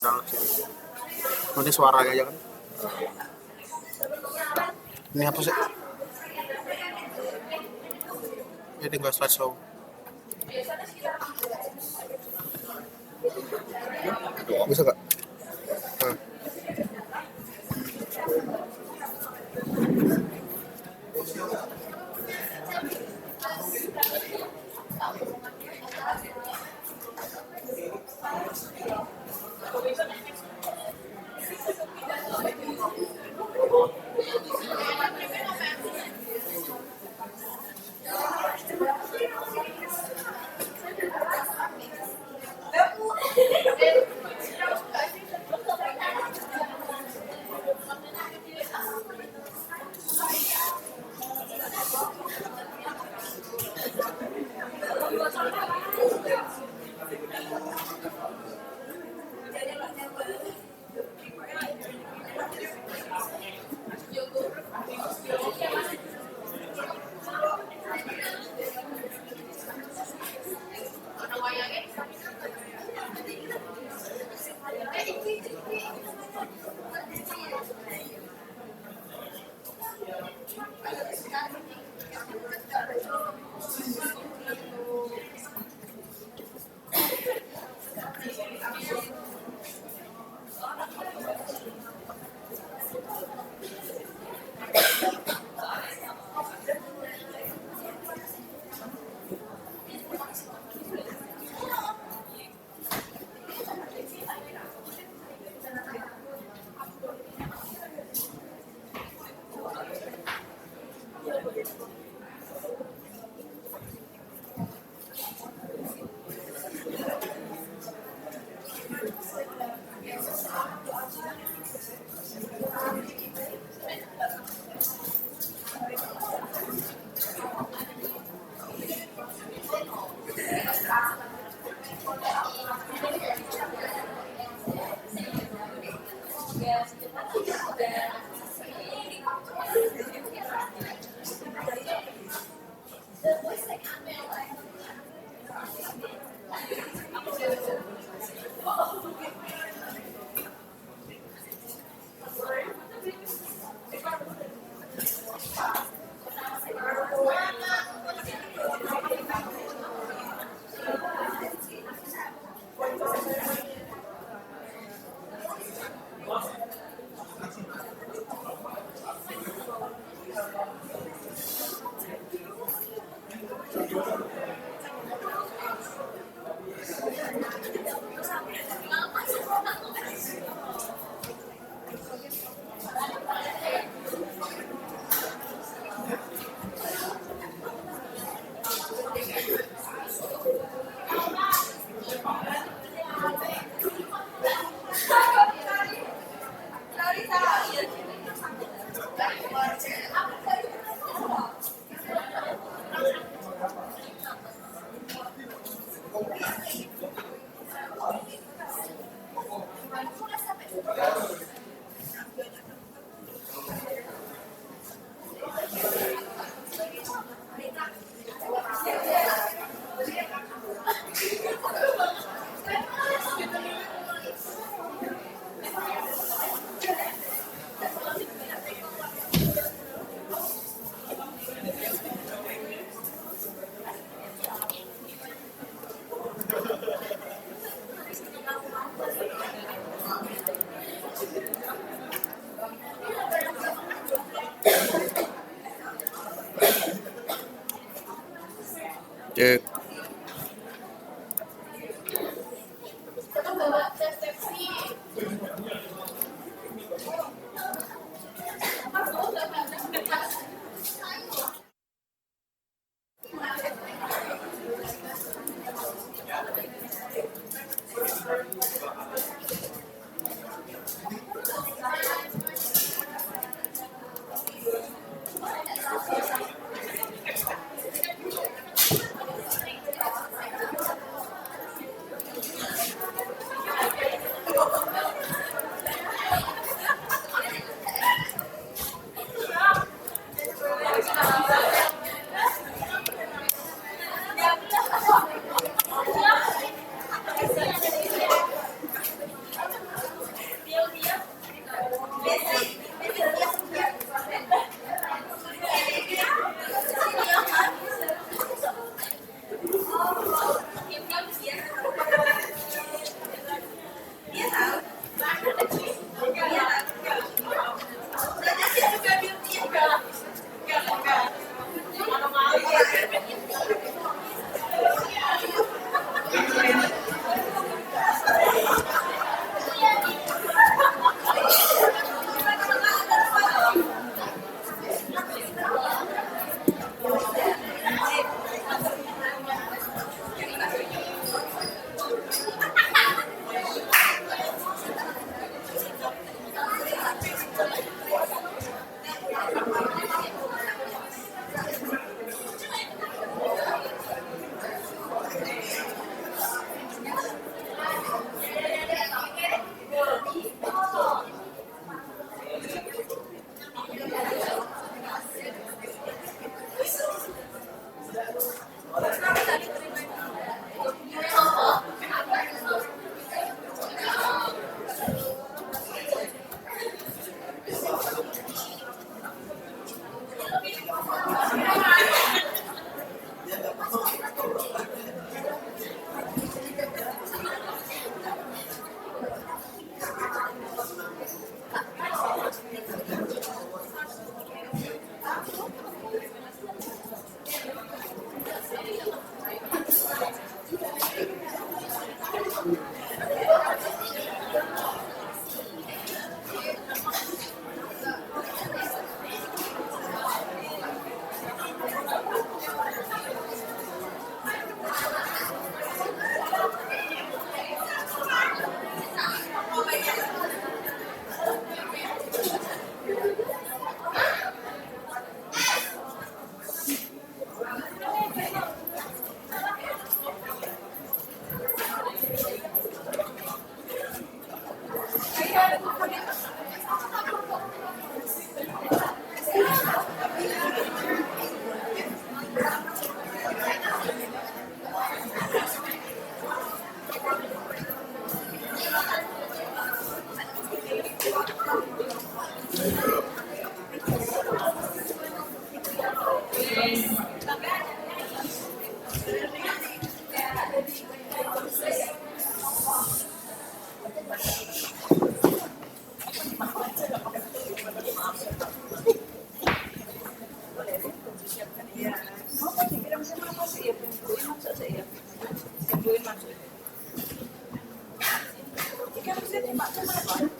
Banget sih. Nanti suara aja kan. Ini apa sih? Ini tinggal slideshow. Bisa gak? Nah.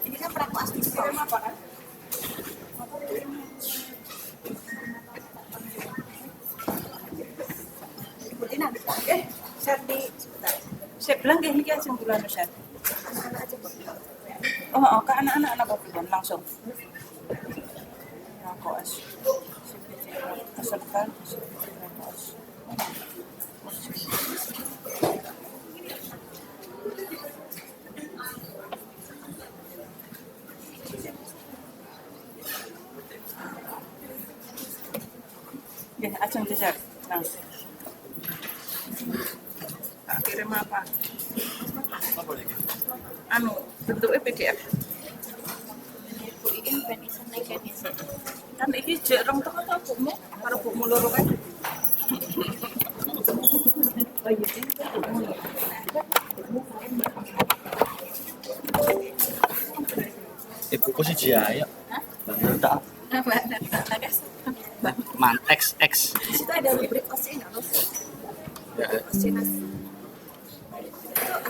Ini kan pernah plastik kirim apa kan? Ikutin nanti. Share di sebentar. Saya bilang kayak ini aja bulan share. Oh, ke anak-anak anak bulan langsung. Nah, koas. Asalkan koas. Ya, acung dessert. Nah. Tak kirim apa? Apa lagi? Anu, bentuknya PDF. Kan iki jek rong teko to bukmu, karo bukmu loro kae. Oh iya, Ibuku sih jaya. Tak. Man XX. Di situ ada rubrik kosin, Ya, itu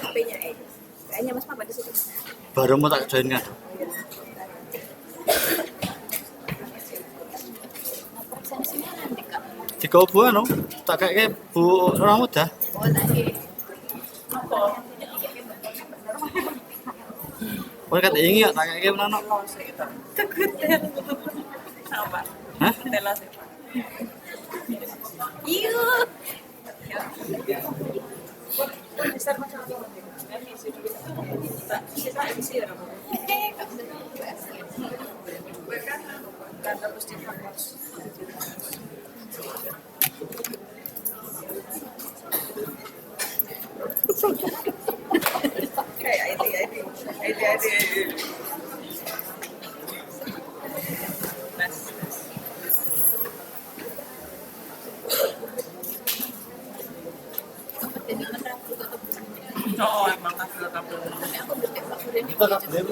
HP-nya kayaknya Mas Papa di situ. Baru mau tak join kan. Jika bu anu, tak kayak bu orang muda. Kau kata ingin ya, tak kayak mana? Takut apa? Hah? Telas. Iya. Besar macam apa? Kita isi ya. Karena mesti harus. Kayak ide. Oh, emang kasih kabel. Kita tak boleh.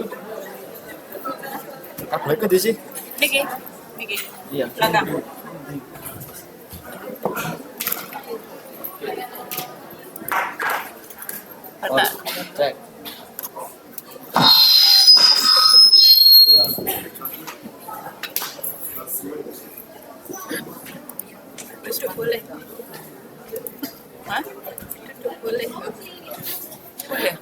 Tak boleh ke di sini. Niki, niki. Iya. Belakang. Oh, cek. Duduk boleh. Hah? Duduk boleh. Boleh.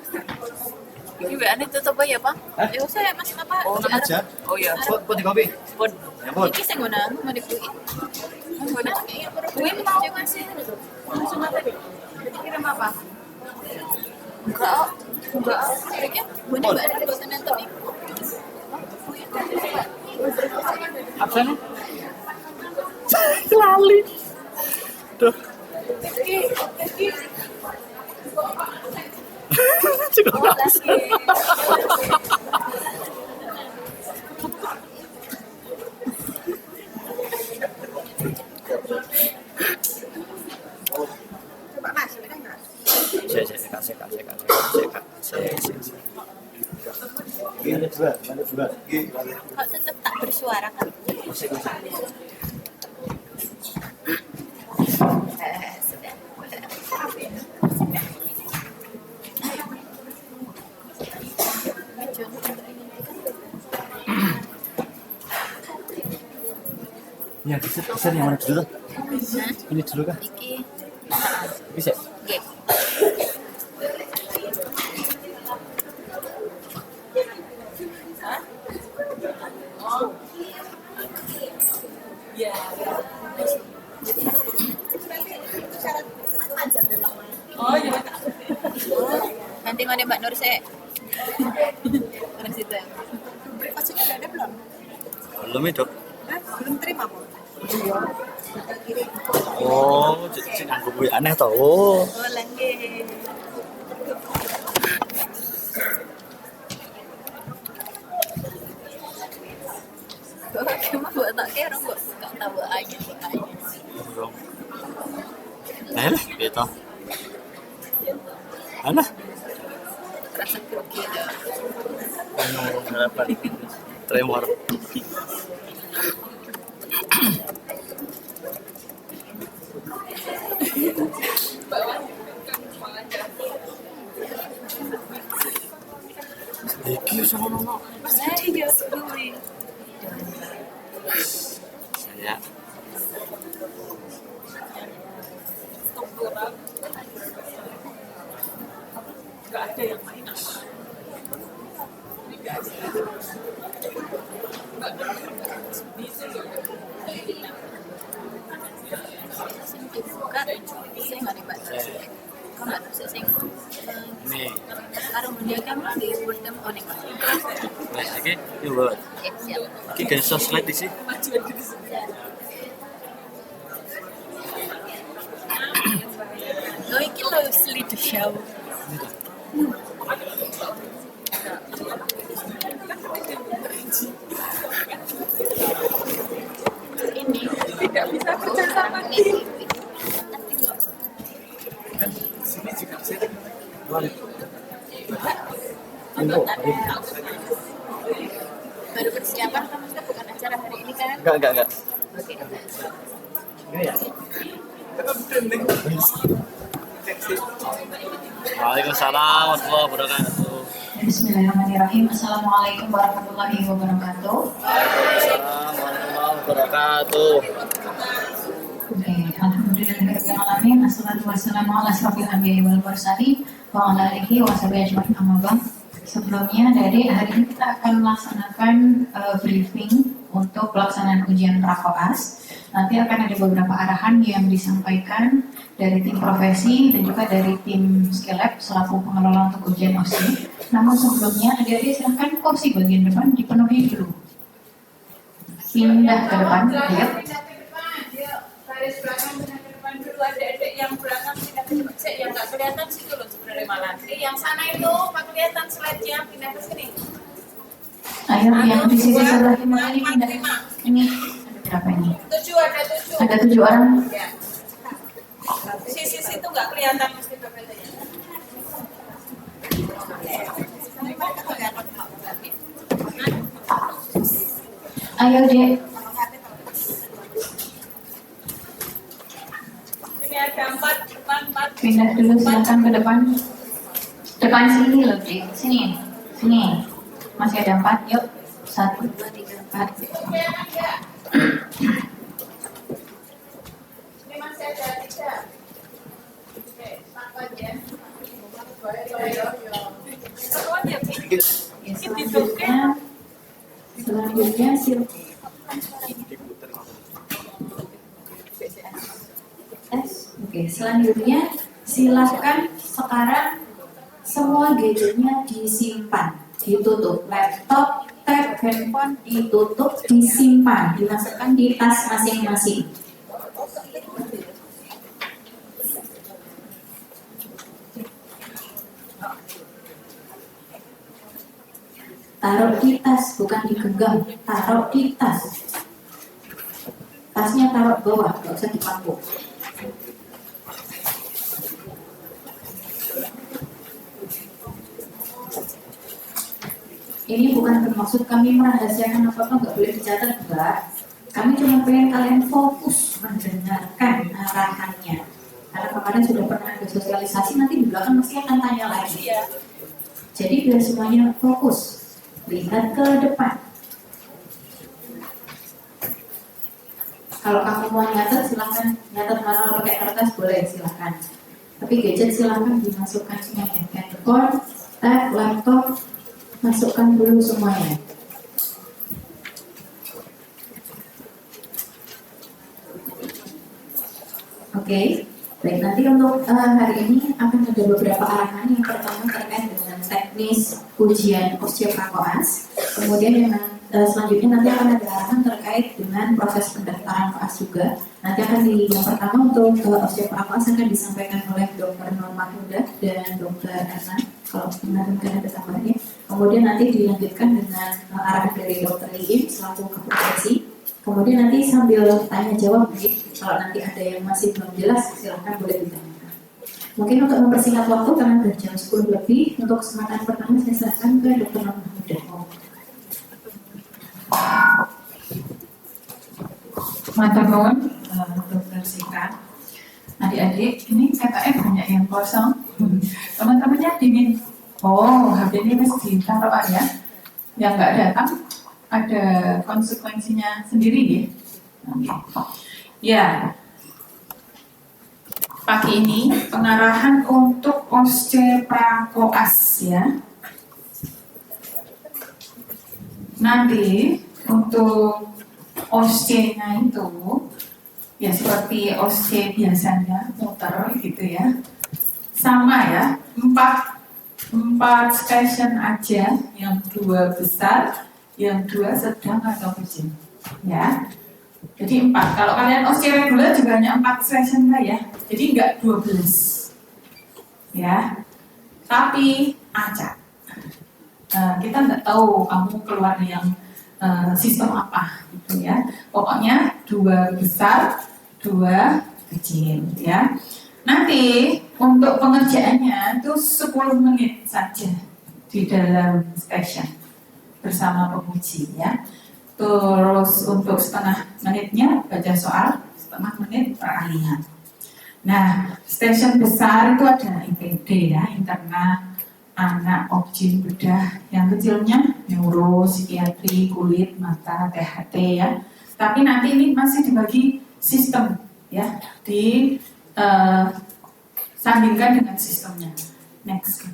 Ini WA-nya tutup ya, Pak? Hah? Ya usah ya, Mas, apa? Oh, enak aja. Oh iya. Buat di kopi. Pun. Ya, Pun. Iki sing ngono, mau dibui. Ngono. Kuwi mau ngasih. Langsung apa deh? Kirim apa? Enggak. Enggak. Kayaknya bener enggak ada bosan nonton ibu. Absen? Lali. Tuh. Cukup lagi. Coba Mas, ini kan Mas. Ada dua. Kok tetap tak bersuara kan? Sudah. Ya, bisa yang mana dulu? Ini dulu kah? Iki. Bisa. Nggih. Ya. Oh iya. Nanti mana Mbak Nur saya. Orang situ. Breakfast sudah ada belum? Belum itu. Belum terima Bu. Oh, jadi nganggo kuwi aneh to. Oh. Oh lagi. Cuma buat tak kira buat buka tahu aja makanya. Nah, lah, gitu. Ana? Rasa grogi ada. Harapan. Tremor. Iki sama mama. Saya sekali. Saya Gak ada yang main. Buka, saya nggak dapat. Kamu nggak bisa sing. ini. Karena dia kan di berdem oning. Nah, iki yo buat. Siap. Iki kan sosmed di sini. Oh, iki lo sleep show. Ini tidak bisa bersama ini. Sini juga sini. Baru persiapan kamu sudah bukan acara hari ini kan? Enggak. Oke. Ini ya. Waalaikumsalam warahmatullahi wabarakatuh. Bismillahirrahmanirrahim. Assalamualaikum warahmatullahi wabarakatuh. Waalaikumsalam warahmatullahi wabarakatuh. Oke, alhamdulillahirrahmanirrahim. Assalatu wassalamu ala asyrofil anbiya'i wal mursalin wa ala alihi wa sahbihi ajma'in, amma ba'd. Sebelumnya dari hari ini kita akan melaksanakan briefing untuk pelaksanaan ujian prakoas. Nanti akan ada beberapa arahan yang disampaikan dari tim profesi dan juga dari tim Skillab selaku pengelola untuk ujian OSCE. Namun sebelumnya adik-adik silahkan kursi bagian depan dipenuhi dulu. Pindah ke depan, ya. Garis belakang pindah ke depan dulu, adik-adik yang belakang pindah ke depan. Yang nggak kelihatan situ loh sebenarnya malah. Yang sana itu pak kelihatan slide-nya pindah ke sini. Ayo yang di sisi sebelah ini pindah. Ini ada berapa ini? 7 ada 7. Ada 7 orang. Ya. Sisi situ nggak kelihatan mesti papelnya. Ayo Dek. Ini ada 4. Pindah dulu silakan ke depan. Depan sini loh Dek. Sini. Sini. Masih ada 4. Yuk. 1, 2, 3, 4. Ini masih ada 3. Oke, takat ya. Selanjutnya selanjutnya silakan sekarang semua gadgetnya disimpan, ditutup. Laptop, tab, handphone ditutup, disimpan, dimasukkan di tas masing-masing. Taruh di tas, bukan digenggam. Taruh di tas. Tasnya taruh bawah, nggak usah dipaku. Ini bukan bermaksud kami merahasiakan apa-apa, nggak boleh dicatat, enggak. Kami cuma pengen kalian fokus mendengarkan arahannya. Karena kemarin sudah pernah ada sosialisasi, nanti di belakang pasti akan tanya lagi. Jadi biar semuanya fokus. Lihat ke depan. Kalau kamu mau nyatet silahkan, nyatet mana pakai kertas boleh silahkan. Tapi gadget silahkan dimasukkan semuanya. Handphone, tab, laptop, masukkan dulu semuanya. Oke. Baik, nanti untuk hari ini akan ada beberapa arahan. Yang pertama terkait dengan teknis ujian osteopakoas. Kemudian yang selanjutnya nanti akan ada arahan terkait dengan proses pendaftaran koas juga. Nanti akan yang pertama untuk osteopakoas akan disampaikan oleh Dr. Norma Huda dan Dr. Erna. Kalau mungkin ada tambahannya. Kemudian nanti dilanjutkan dengan arahan dari Dr. Liim selaku keprofesi. Kemudian nanti sambil tanya jawab, kalau nanti ada yang masih belum jelas, silahkan boleh ditanyakan. Mungkin untuk mempersingkat waktu, karena sudah jam 10 lebih, untuk kesempatan pertama saya serahkan ke Dr. Norma Huda. Matur nuwun, Dr. Sika. Adik-adik, ini KKM banyak yang kosong. Teman-temannya dingin. Oh, HP ini mesti ditaruh ya. Yang nggak datang ada konsekuensinya sendiri ya. Ya. Pagi ini pengarahan untuk osteopakoas ya. Nanti untuk osteonya itu ya seperti osteo biasanya muter gitu ya. Sama ya, 4 station aja, yang 2 besar, yang 2 sedang atau kecil ya. Jadi 4. Kalau kalian osteo reguler juga hanya 4 session lah ya. Jadi enggak 12 ya. Tapi acak. Kita nggak tahu kamu keluar yang sistem apa gitu ya. Pokoknya 2 besar, 2 kecil ya. Nanti untuk pengerjaannya itu 10 menit saja di dalam station bersama penguji ya. Terus untuk setengah menitnya baca soal, setengah menit peralihan. Nah, station besar itu ada IPD ya, interna, anak, objin, bedah. Yang kecilnya neuro, psikiatri, kulit, mata, THT ya. Tapi nanti ini masih dibagi sistem ya, sandingkan dengan sistemnya. Next.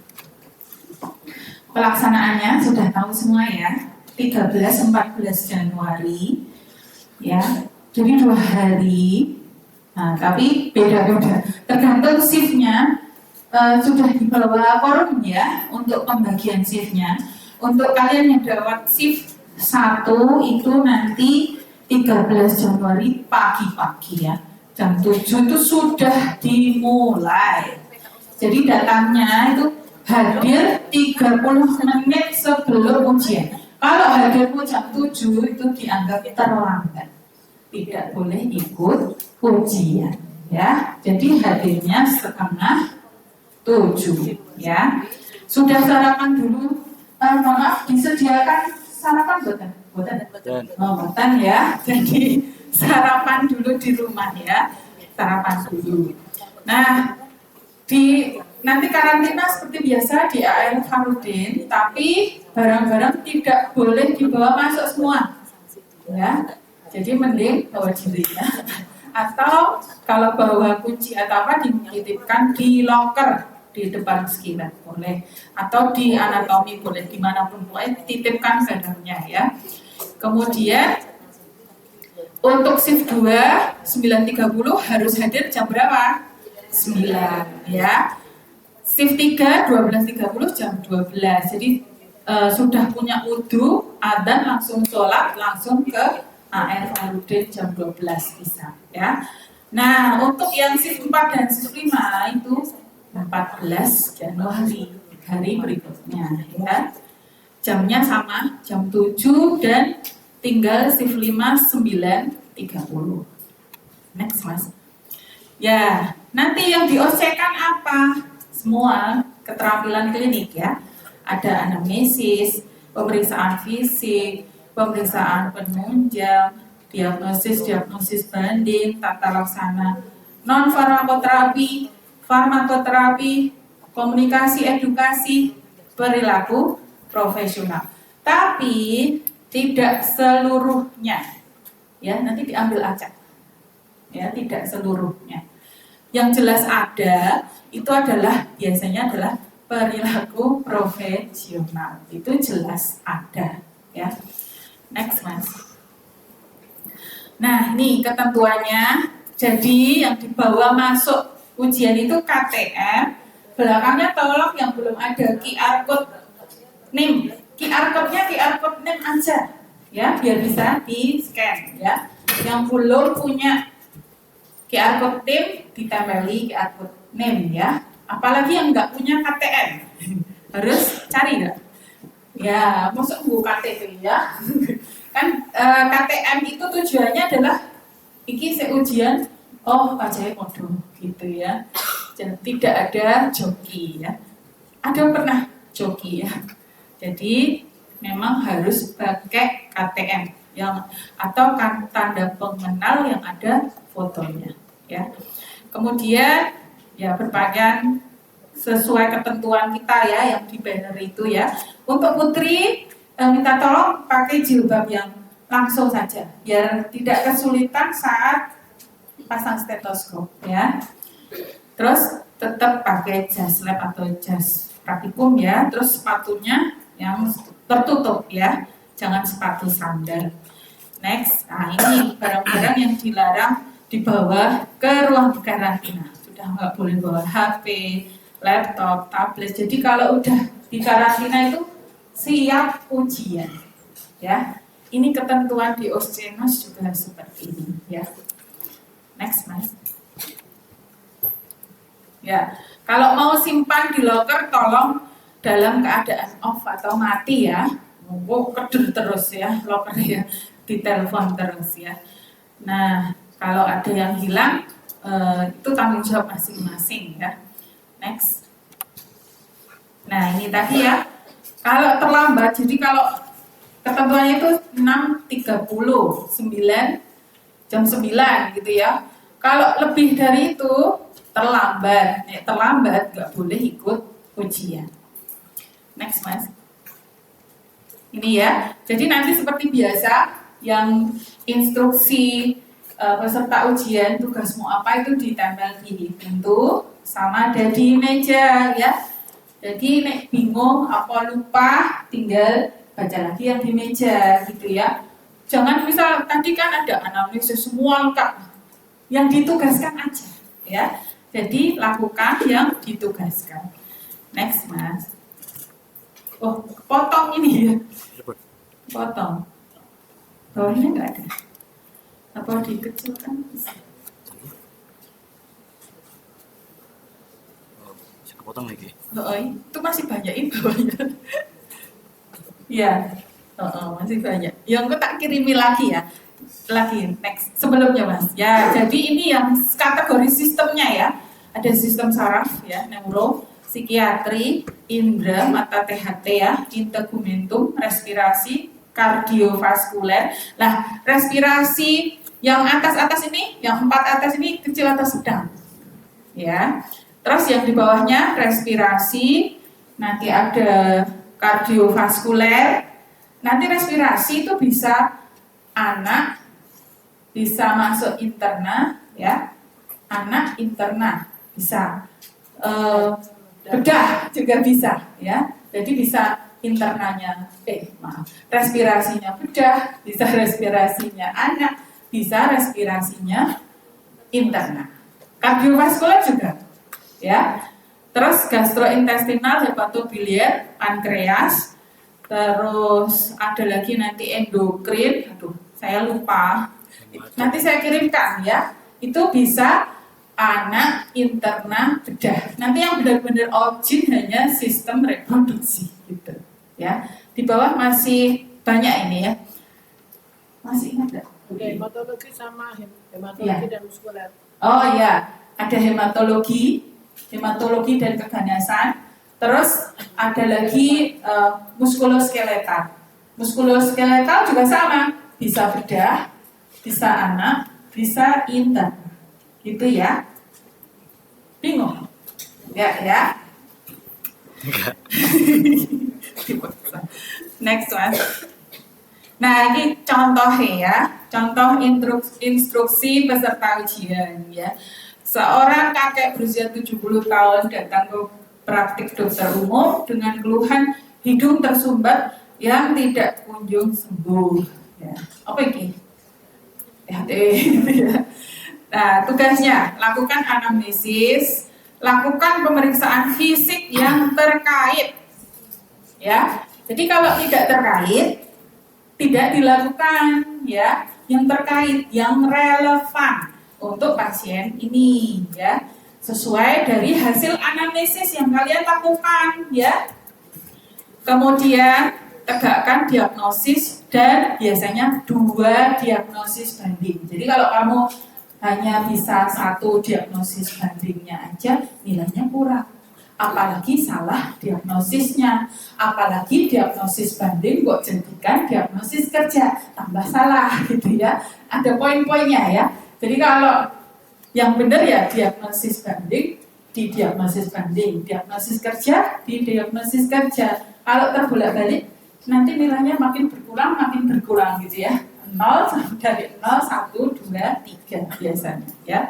Pelaksanaannya sudah tahu semua ya. 13-14 Januari ya. Jadi 2 hari. Nah, tapi beda-beda. Tergantung shiftnya. Sudah dibawa forum ya untuk pembagian shiftnya. Untuk kalian yang dapat shift 1 itu nanti 13 Januari pagi-pagi ya. Jam 7 itu sudah dimulai. Jadi datangnya itu hadir 30 menit sebelum ujian. Kalau hadirmu jam 7 itu dianggap terlambat. Tidak boleh ikut ujian ya. Jadi hadirnya setengah 7 ya. Sudah sarapan dulu. Maaf, disediakan sarapan buatan? Dan Buatan ya. Jadi sarapan dulu di rumah ya. Sarapan dulu. Nah, nanti karantina seperti biasa di AR Farudin, tapi barang-barang tidak boleh dibawa masuk semua. Ya. Jadi mending bawa diri ya. Atau kalau bawa kunci atau apa dititipkan di loker di depan sekitar boleh, atau di anatomi boleh, dimanapun boleh titipkan barangnya ya. Kemudian untuk shift 2 9.30 harus hadir jam berapa? 9 ya. Shift 3 12.30 jam 12. Jadi sudah punya wudhu, adzan langsung sholat, langsung ke AR Farudin jam 12 bisa ya. Nah, untuk yang shift 4 dan shift 5 itu 14 Januari, hari berikutnya ya. Jamnya sama, jam 7 dan tinggal shift 5 9.30. Next Mas. Ya, nanti yang di-OC-kan apa? Semua keterampilan klinik ya. Ada anamnesis, pemeriksaan fisik, pemeriksaan penunjang, diagnosis banding, tata laksana non farmakoterapi, farmakoterapi, komunikasi, edukasi, perilaku profesional. Tapi tidak seluruhnya. Ya, nanti diambil acak. Ya, tidak seluruhnya. Yang jelas ada itu adalah biasanya adalah perilaku profesional. Itu jelas ada, ya. Next, Mas. Nah, ini ketentuannya. Jadi yang dibawa masuk ujian itu KTM. Belakangnya tolong yang belum ada QR code NIM. QR code-nya QR code NIM aja. Ya, biar bisa di-scan ya. Yang belum punya QR code NIM ditempeli QR code NIM ya. Apalagi yang nggak punya KTM. Harus cari nggak? Ya, masuk buku KTP ya. Kan KTM itu tujuannya adalah iki ujian pajak modul gitu ya. Jadi tidak ada joki ya. Ada pernah joki ya. Jadi memang harus pakai KTM yang atau tanda pengenal yang ada fotonya ya. Kemudian ya berpakaian sesuai ketentuan kita ya yang di banner itu ya. Untuk putri minta tolong pakai jilbab yang langsung saja biar tidak kesulitan saat pasang stetoskop ya. Terus tetap pakai jas lab atau jas praktikum ya. Terus sepatunya yang tertutup ya, jangan sepatu sandal. Next, nah ini barang-barang yang dilarang dibawa ke ruang karantina. Sudah nggak boleh bawa HP, laptop, tablet. Jadi kalau udah di karantina itu siap ujian, ya. Ini ketentuan di Oscenos juga seperti ini, ya. Next, Mas. Ya, kalau mau simpan di loker, tolong dalam keadaan off atau mati ya. Keder terus ya, loker ya, ditelepon terus ya. Nah, kalau ada yang hilang, itu tanggung jawab masing-masing ya. Next. Nah, ini tadi ya. Kalau terlambat, jadi kalau ketentuannya itu 6.30, 9, jam 9 gitu ya. Kalau lebih dari itu, terlambat nggak boleh ikut ujian. Next, Mas. Ini ya. Jadi nanti seperti biasa, yang instruksi peserta ujian tugasmu apa itu ditempel di pintu sama ada di meja ya. Jadi nek bingung apa lupa tinggal baca lagi yang di meja gitu ya. Jangan misal tadi kan ada anamnesis semua lengkap. Yang ditugaskan aja ya. Jadi lakukan yang ditugaskan. Next, Mas. Oh, potong ini ya. Potong. Bawahnya nggak ada. Apa dikecilkan? bisa kepotong lagi. Itu masih banyak ini bawahnya. Ya, masih banyak. Yang aku tak kirimi lagi ya. Lagi next sebelumnya Mas. Ya, jadi ini yang kategori sistemnya ya. Ada sistem saraf ya, neuro, psikiatri, indra, mata THT ya, integumentum, respirasi, kardiovaskuler. Nah, respirasi yang atas ini, yang 4 atas ini kecil atau sedang? Ya. Terus yang di bawahnya respirasi, nanti ada kardiovaskuler. Nanti respirasi itu bisa anak, bisa masuk interna, ya. Anak interna bisa. Bedah juga bisa, ya. Jadi bisa internanya, respirasinya bedah, bisa respirasinya anak, bisa respirasinya interna. Kardiovaskuler juga, ya. Terus gastrointestinal, hepatobiliar, pankreas. Terus ada lagi nanti endokrin, aduh saya lupa. Nanti saya kirimkan ya. Itu bisa anak, interna, bedah. Nanti yang benar-benar objek hanya sistem reproduksi gitu. Ya, di bawah masih banyak ini ya. Masih ingat nggak? Hematologi sama hematologi dan muskuler. Oh ya, ada hematologi dan keganasan. Terus ada lagi muskuloskeletal. Muskuloskeletal juga sama, bisa bedah, bisa anak, bisa intern. Gitu ya. Bingung? Enggak ya? Enggak. Next one. Nah, ini contoh ya. Contoh instruksi peserta ujian ya. Seorang kakek berusia 70 tahun datang ke praktik dokter umum dengan keluhan hidung tersumbat yang tidak kunjung sembuh. Ya. Apa ini? Ya. Nah, tugasnya lakukan anamnesis, lakukan pemeriksaan fisik yang terkait. Ya. Jadi kalau tidak terkait, tidak dilakukan ya. Yang terkait, yang relevan untuk pasien ini ya. Sesuai dari hasil anamnesis yang kalian lakukan ya. Kemudian tegakkan diagnosis dan biasanya 2 diagnosis banding. Jadi kalau kamu hanya bisa 1 diagnosis bandingnya aja, nilainya kurang. Apalagi salah diagnosisnya, apalagi diagnosis banding kok jadikan diagnosis kerja, tambah salah gitu ya. Ada poin-poinnya ya. Jadi kalau yang benar ya diagnosis banding, di diagnosis banding, diagnosis kerja, di diagnosis kerja. Kalau terbolak-balik, nanti nilainya makin berkurang gitu ya. 0 dari 0, 1, 2, 3 biasanya ya.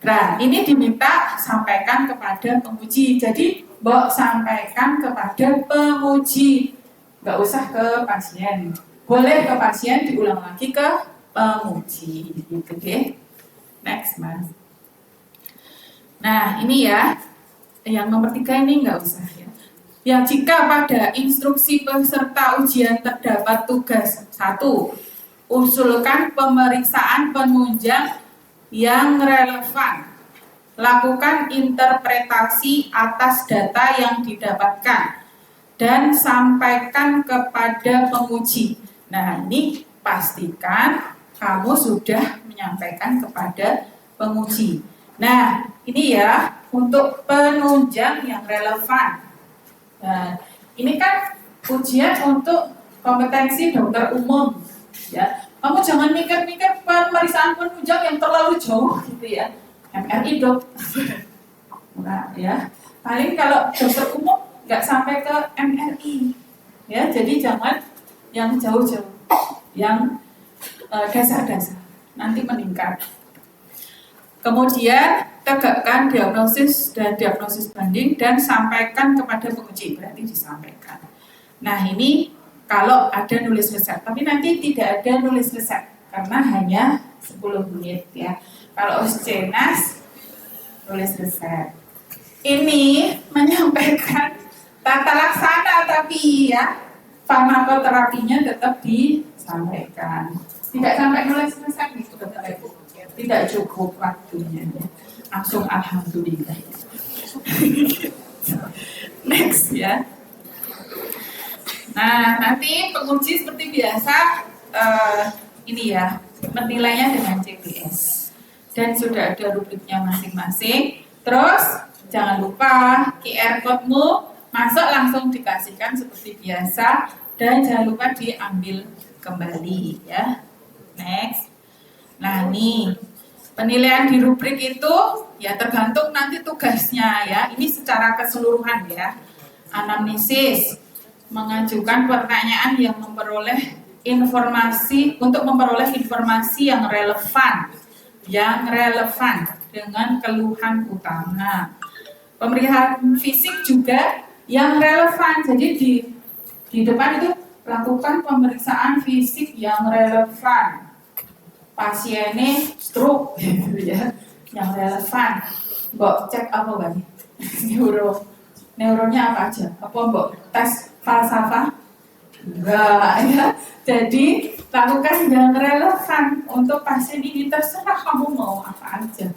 Nah, ini diminta sampaikan kepada penguji. Jadi, Mbok sampaikan kepada penguji. Nggak usah ke pasien. Boleh ke pasien, diulang lagi ke penguji gitu deh. Next, Mas. Nah, ini ya, yang nomor 3 ini nggak usah ya. Yang jika pada instruksi peserta ujian terdapat tugas 1, usulkan pemeriksaan penunjang yang relevan. Lakukan interpretasi atas data yang didapatkan dan sampaikan kepada penguji. Nah, ini pastikan kamu sudah menyampaikan kepada penguji. Nah, ini ya untuk penunjang yang relevan. Nah, ini kan ujian untuk kompetensi dokter umum, ya. Kamu jangan mikir-mikir pemeriksaan penunjang yang terlalu jauh, gitu ya. MRI dok, nah, ya. Paling kalau dokter umum nggak sampai ke MRI, ya. Jadi jangan yang jauh-jauh, yang dasar-dasar, nanti meningkat. Kemudian tegakkan diagnosis dan diagnosis banding dan sampaikan kepada penguji, berarti disampaikan. Nah, ini kalau ada nulis resep, tapi nanti tidak ada nulis resep karena hanya 10 menit ya. Kalau Oscenas nulis resep. Ini menyampaikan tata laksana tapi ya farmakoterapinya tetap disampaikan. Tidak sampai nulis resep gitu, tidak cukup waktunya ya. Langsung alhamdulillah. Next ya. Nah, nanti penguji seperti biasa ini ya, menilainya dengan CPS dan sudah ada rubriknya masing-masing. Terus jangan lupa QR code-mu masuk langsung dikasihkan seperti biasa dan jangan lupa diambil kembali ya. Next. Nah nih, penilaian di rubrik itu ya tergantung nanti tugasnya ya. Ini secara keseluruhan ya. Anamnesis, mengajukan pertanyaan yang memperoleh informasi untuk memperoleh informasi yang relevan dengan keluhan utama. Pemeriksaan fisik juga yang relevan. Jadi di depan itu lakukan pemeriksaan fisik yang relevan. Pasiennya stroke gitu ya, yang relevan. Mbok cek apa bang? Neuronya apa aja? Apa mbok tes falsafah? Enggak ya. Jadi lakukan yang relevan untuk pasien ini, terserah kamu mau apa aja.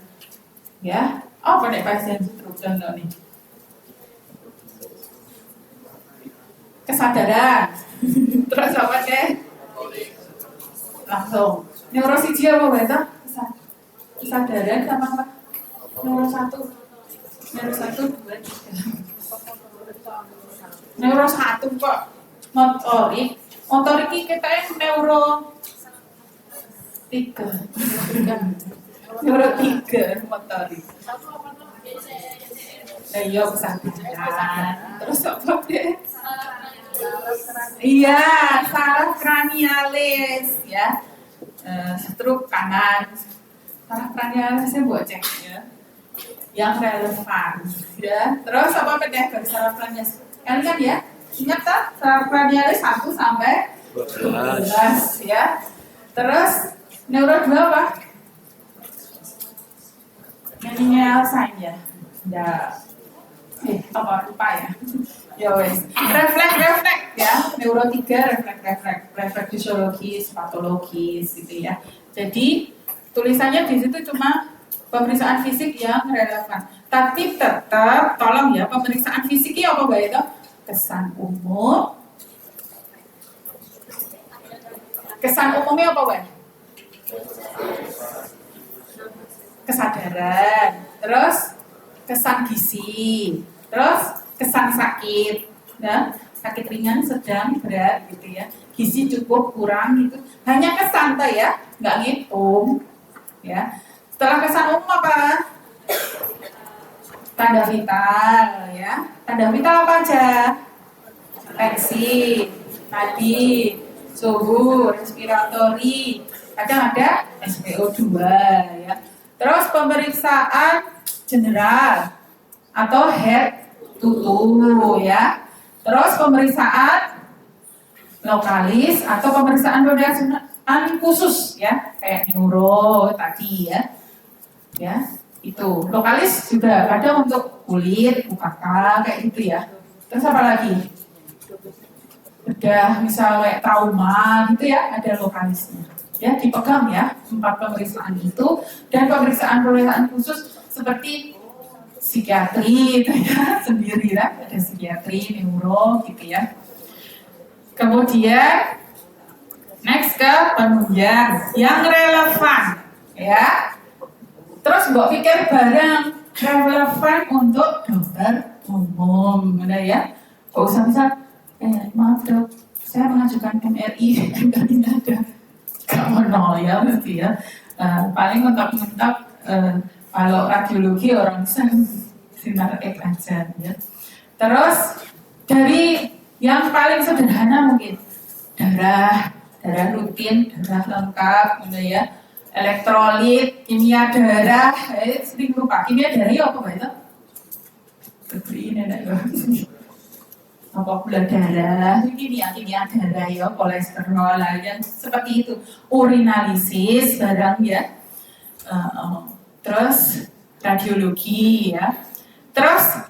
Ya, apa nih pasien stroke contoh nih? Kesadaran. Terus apa deh? Langsung. Neurosiji apa beta? Kesadaran sama apa? Neuro 1, 2, 3. Neuro 1 kok. Motorik kita yang neuro 3. Neuro 3 motorik. Iya kesadaran. Terus apa deh? Iya, saraf kranialis ya. Stroke kanan. Saraf kranialisnya buat cek ya. Yang relevan ya. Terus apa bedanya dari saraf kranialis? Kalian ya, ingat tak? Saraf kranialis 1 sampai 12 ya. Terus neuro 2 apa? Menial sign ya. Ya. Apa lupa ya? Ya wes. Refleks ya. Neuro 3 refleks fisiologis, patologis gitu ya. Jadi tulisannya di situ cuma pemeriksaan fisik yang relevan. Tapi tetap tolong ya, pemeriksaan fisiknya apa baik itu? Kesan umum. Kesan umumnya apa baik? Kesadaran. Terus kesan gizi. Terus kesan sakit, ya, sakit ringan, sedang, berat, gitu ya. Gizi cukup, kurang, gitu. Hanya kesan tuh ya, nggak ngitung, ya. Setelah kesan umum apa? Tanda vital, ya. Tanda vital apa aja? Tensi, nadi, suhu, respiratori, kadang ada SpO2, ya. Terus pemeriksaan general atau head to ya. Terus pemeriksaan lokalis atau pemeriksaan pemeriksaan khusus ya, kayak neuro tadi ya. Ya, itu. Lokalis juga ada untuk kulit, UKK kayak gitu ya. Terus apa lagi? Udah misalnya trauma gitu ya, ada lokalisnya. Ya, dipegang ya 4 pemeriksaan itu, dan pemeriksaan khusus seperti psikiatri itu ya sendiri ya, ada psikiatri, neuro gitu ya. Kemudian next ke penunjang yang relevan ya. Terus mbok pikir barang relevan untuk dokter umum, ada ya. Kok usah maaf dok, saya mengajukan MRI dan tidak ada. Kamu nol ya berarti ya. Paling mentok-mentok kalau radiologi orang bisa sinar X aja ya. Terus dari yang paling sederhana mungkin darah rutin, darah lengkap gitu ya. Elektrolit, kimia darah, sering lupa. Kimia darah ya apa itu? Ini ada ya. Apa gula darah, kimia darah ya, kolesterol yang seperti itu. Urinalisis barang ya. Terus radiologi ya. Terus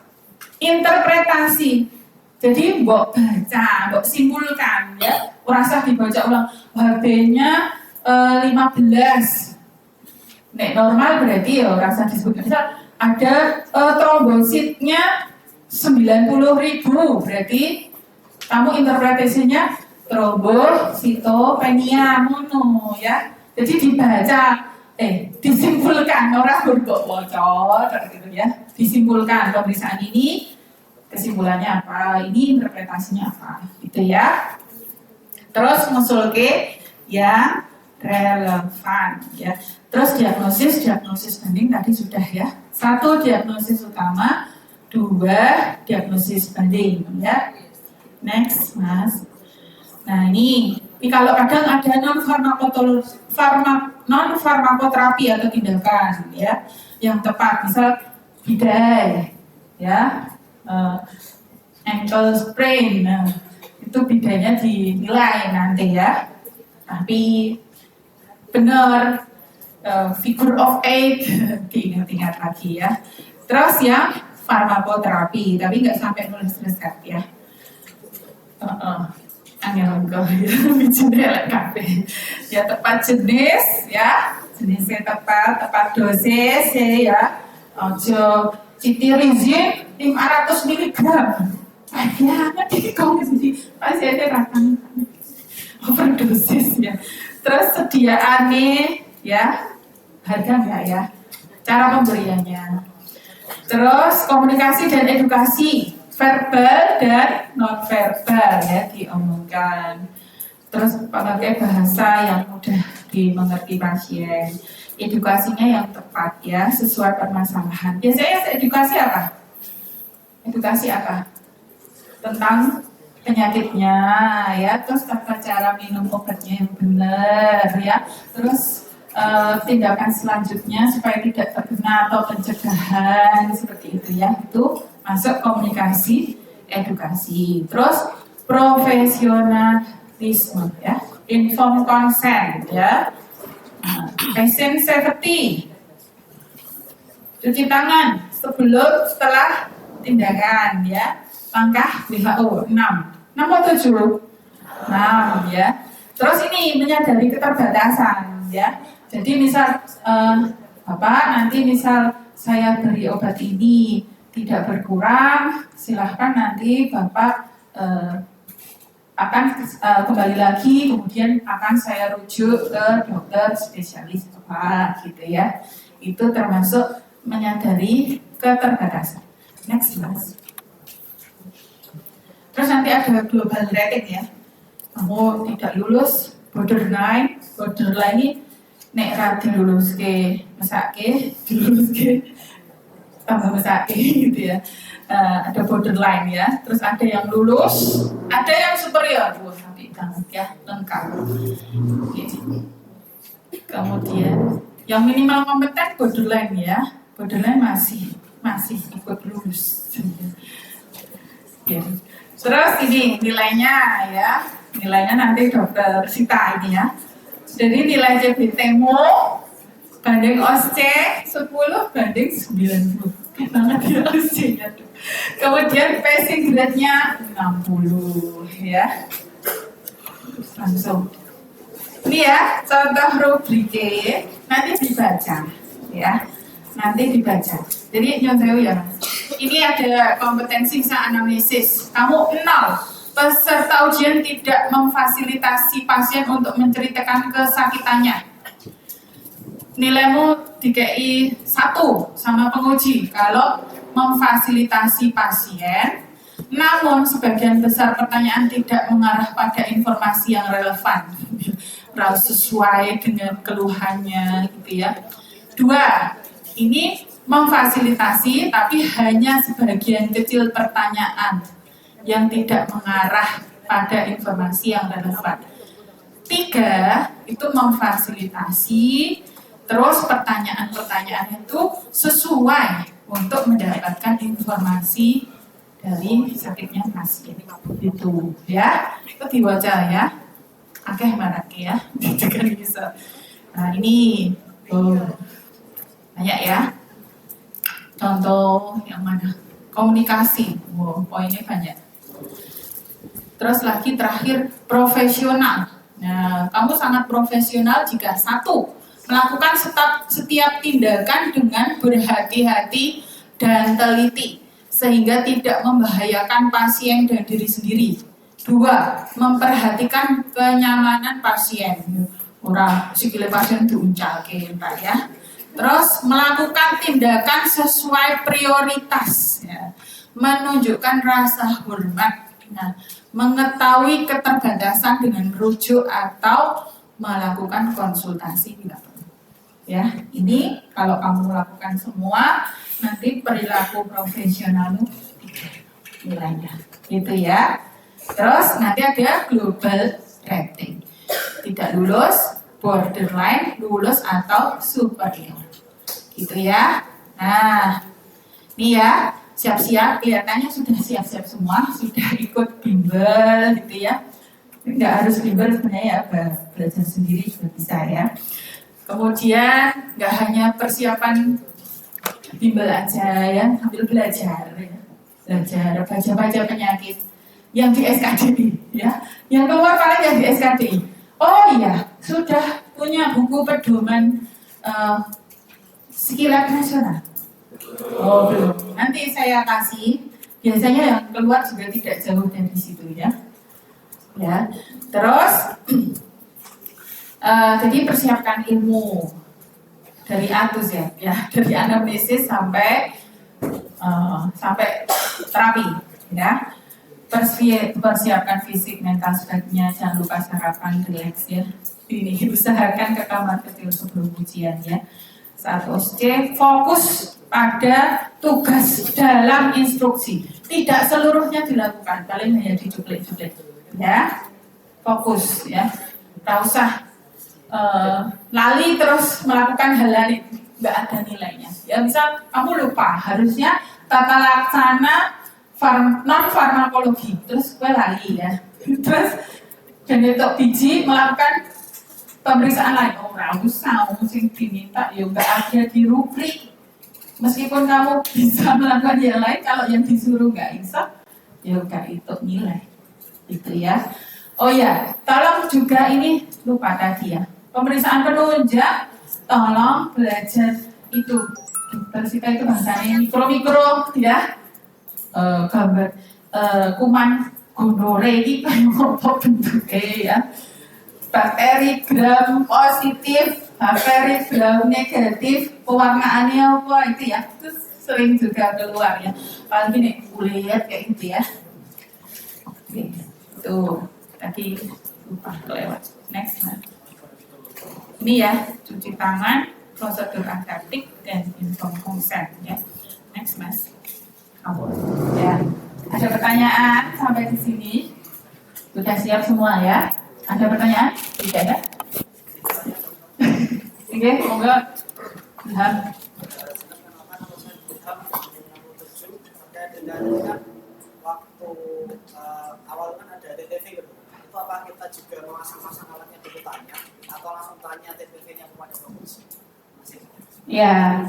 interpretasi. Jadi mbok baca, mbok simpulkan ya. Ora usah dibaca ulang. HB-nya 15. Nek normal berarti ya ora usah disebut. Misal ada trombositnya 90.000, berarti kamu interpretasinya trombositopenia mono ya. Jadi dibaca disimpulkan, orang berkok bocor gitu ya. Disimpulkan pemeriksaan ini, kesimpulannya apa, ini interpretasinya apa, gitu ya. Terus ngusul ke yang relevan ya. Terus diagnosis banding tadi sudah ya. 1 diagnosis utama, 2 diagnosis banding ya. Next, Mas. Nah, ini kalau kadang ada non farmakoterapi atau tindakan ya yang tepat, misal bidai ya, ankle sprain, nah, itu bidainya dinilai nanti ya. Tapi benar, figure of 8 diingat-ingat lagi ya. Terus yang farmakoterapi, tapi nggak sampai nulis resep ya. Angel enggak ya, kafe. Ya tepat jenis ya, jenisnya tepat dosis ya. Ojo cetirizine 500 mg. Ya, nanti kamu sendiri pasti ada rasanya overdosis ya. Terus sediaannya ya, harga enggak ya, cara pemberiannya. Terus komunikasi dan edukasi, verbal dan non-verbal ya diomongkan. Terus pakai bahasa yang mudah dimengerti pasien. Edukasinya yang tepat ya, sesuai permasalahan. Biasanya edukasi apa? Edukasi apa? Tentang penyakitnya ya, terus tata cara minum obatnya yang benar ya. Terus tindakan selanjutnya supaya tidak terkena atau pencegahan seperti itu ya, itu masuk komunikasi edukasi. Terus profesionalisme ya, informed consent ya, patient safety, cuci tangan sebelum setelah tindakan ya, langkah WHO 6 atau 7? 6 ya. Terus ini menyadari keterbatasan ya. Jadi misal Bapak nanti misal saya beri obat ini tidak berkurang, silahkan nanti Bapak akan kembali lagi, kemudian akan saya rujuk ke dokter spesialis Bapak gitu ya. Itu termasuk menyadari keterbatasan. Next Mas. Terus nanti ada global rating ya. Kamu tidak lulus borderline ini nek ra dilulus ke mesake, dilulus ke tambah mesake gitu ya. Ada borderline ya. Terus ada yang lulus, ada yang superior. Wah, nanti banget ya, lengkap. Oke. Kemudian yang minimal kompeten borderline ya. Borderline masih ikut lulus. Oke. Terus ini nilainya ya. Nilainya nanti dokter Sita ini ya. Jadi nilai CBT-mu banding OSC 10 banding 90. Oke banget ya OSC-nya. Kemudian passing grade-nya 60 ya. Langsung. Ini ya contoh rubriknya, nanti dibaca ya. Nanti dibaca. Jadi nyonsewu ya Mas. Ini ada kompetensi anamnesis. Kamu 0. Peserta ujian tidak memfasilitasi pasien untuk menceritakan kesakitannya. Nilaimu DKI 1 sama penguji kalau memfasilitasi pasien, namun sebagian besar pertanyaan tidak mengarah pada informasi yang relevan, sesuai dengan keluhannya gitu ya. 2, ini memfasilitasi tapi hanya sebagian kecil pertanyaan yang tidak mengarah pada informasi yang relevan. 3, itu memfasilitasi, terus pertanyaan-pertanyaan itu sesuai untuk mendapatkan informasi dari sakitnya pasien. Itu ya, itu diwaca ya. Akeh marake ya, jangan bisa. Nah ini banyak ya. Contoh yang mana? Komunikasi, poinnya banyak. Terus lagi terakhir profesional. Nah, kamu sangat profesional jika 1, melakukan setiap tindakan dengan berhati-hati dan teliti sehingga tidak membahayakan pasien dan diri sendiri. 2, memperhatikan kenyamanan pasien. Orang sikile pasien diuncalke, Pak ya. Terus melakukan tindakan sesuai prioritas ya. Menunjukkan rasa hormat. Nah, mengetahui keterbatasan dengan merujuk atau melakukan konsultasi bila perlu. Ya, ini kalau kamu lakukan semua, nanti perilaku profesionalmu nilainya, gitu ya. Terus nanti ada global rating. Tidak lulus, borderline, lulus atau superior. Gitu ya. Nah, ini ya, siap-siap, kelihatannya sudah siap-siap semua, sudah ikut bimbel gitu ya. Nggak harus bimbel sebenarnya ya, belajar sendiri juga bisa ya. Kemudian nggak hanya persiapan bimbel aja ya, sambil belajar ya. Belajar baca-baca penyakit yang di SKDI ya, yang keluar paling yang di SKDI. Oh iya, sudah punya buku pedoman psikiat nasional. Oh belum, nanti saya kasih. Biasanya yang keluar juga tidak jauh dari situ ya. Ya, terus jadi persiapkan ilmu dari atus ya, dari anamnesis sampai terapi ya. Persiapkan fisik, mental sebaiknya, jangan lupa sarapan, relax ya. Ini usahakan ke kamar kecil sebelum ujian ya. Saat OSCE fokus pada tugas dalam instruksi, tidak seluruhnya dilakukan, paling hanya dicuplik-cuplik ya. Fokus ya, nggak usah lali terus melakukan hal lain, nggak ada nilainya ya. Misal kamu lupa harusnya tata laksana non farmakologi, terus gue lali ya, terus genetok biji melakukan pemeriksaan lain, oh usah sing diminta ya nggak ada di rubrik. Meskipun kamu bisa melakukan yang lain, kalau yang disuruh nggak bisa ya nggak itu nilai gitu ya. Oh ya, tolong juga ini lupa tadi ya, pemeriksaan penunjang tolong belajar itu kita itu bahasanya mikro ya. Gambar kuman gonore iki kaya apa bentuke ya. Bakteri gram positif, bakteri gram negatif, pewarnaannya apa itu ya. Terus sering juga keluar ya. Paling gini kulit kayak gitu ya. Oke, tuh tadi lupa kelewat. Next nah. Ini ya, cuci tangan, prosedur aseptik dan inform consent ya. Next mas. Ya, ada pertanyaan sampai di sini? Sudah siap semua ya? Ada pertanyaan? Tidak ada? Oke, semoga Ilham. Waktu awal kan ada TTV gitu. Itu apa kita juga memasang-masang alatnya dulu tanya atau langsung tanya TTV-nya kepada komisi? Ya,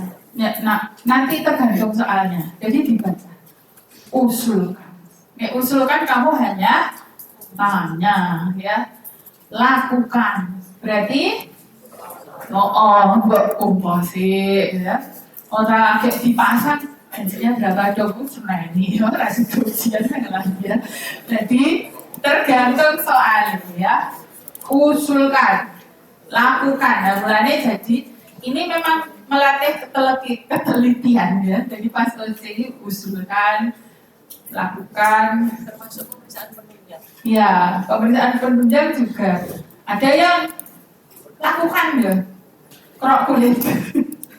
nah nanti tergantung soalnya. Jadi dibaca, usulkan. Usulkan kamu hanya tanya, ya, lakukan. Berarti, buat komposi, ya. Orang kayak dipasang, gajinya berapa dong? Ini orang itu ujian lagi ya. Jadi tergantung soalnya, ya. Usulkan, lakukan. Nah, mulanya jadi ini memang melatih ketelitian ya. Jadi pas OSCE usulkan, lakukan, termasuk pemeriksaan penunjang. ya, pemeriksaan penunjang juga ada yang lakukan ya, kerok kulit,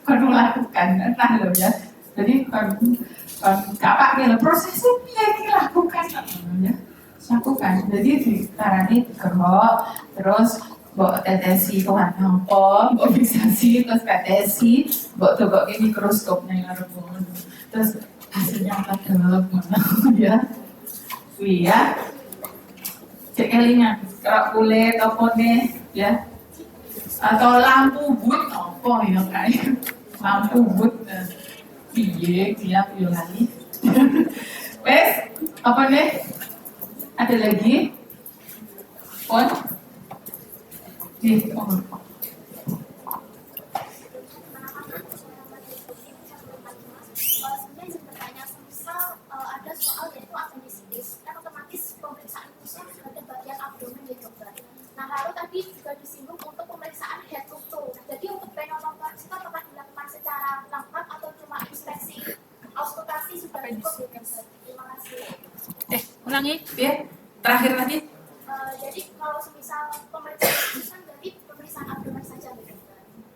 kalau lakukan, nah loh ya. Jadi kan kapak gitu prosesnya dilakukan, ya, lakukan. Jadi ditarani kerok, terus mbok tetesi tuhan apa, mbok fiksasi terus tetesi, mbok togok ke mikroskop nang ngarep terus hasilnya apa ya. Iya. Cek kelingan, kerok kulit apa nih ya. Atau lampu but apa ya kayak lampu but piye ya lali. Wes, apa nih? Ada lagi? On? Sebenarnya semisal ada soal yaitu apendisitis, kan otomatis pemeriksaan khusus pada bagian abdomen ya dokter. Nah lalu tadi juga disinggung untuk pemeriksaan head to toe. Jadi untuk pneumotorax itu apakah dilakukan secara lengkap atau cuma inspeksi auskultasi sudah cukup? Terima kasih. Ulangi, ya. Terakhir tadi, Jadi kalau semisal pemeriksaan itu kan berarti pemeriksaan abdomen saja gitu.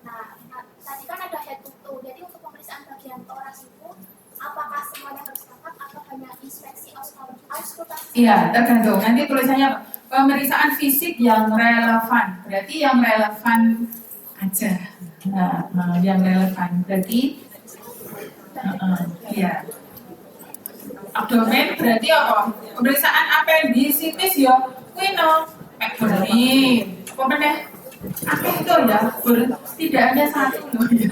Nah, tadi kan ada head to toe. Jadi untuk pemeriksaan bagian toraks itu apakah semuanya harus lengkap atau hanya inspeksi auskultasi? iya tergantung. Nanti tulisannya apa? Pemeriksaan fisik yang relevan. Berarti yang relevan aja. Nah, yang relevan. Berarti, iya. Abdomen berarti apa? Pemeriksaan appendicitis ya, kuwi no, bening. Apa meneh? Akeh itu ya, tidak hanya satu loh ya.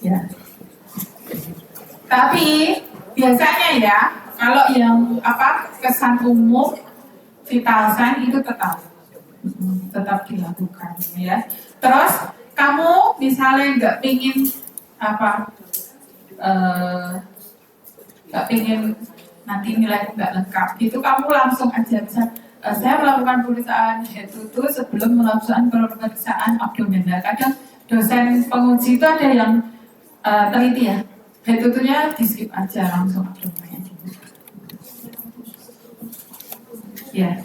Ya. Tapi biasanya ya, kalau yang kesan umum vital sign itu tetap dilakukan ya. Terus kamu misalnya nggak pingin nggak pengen nanti nilai nggak lengkap, itu kamu langsung aja bisa saya melakukan pemeriksaan head to toe sebelum melakukan pemeriksaan abdomen. Nah, kadang dosen penguji itu ada yang teliti ya, head to toe-nya di skip aja langsung abdomen. Ya.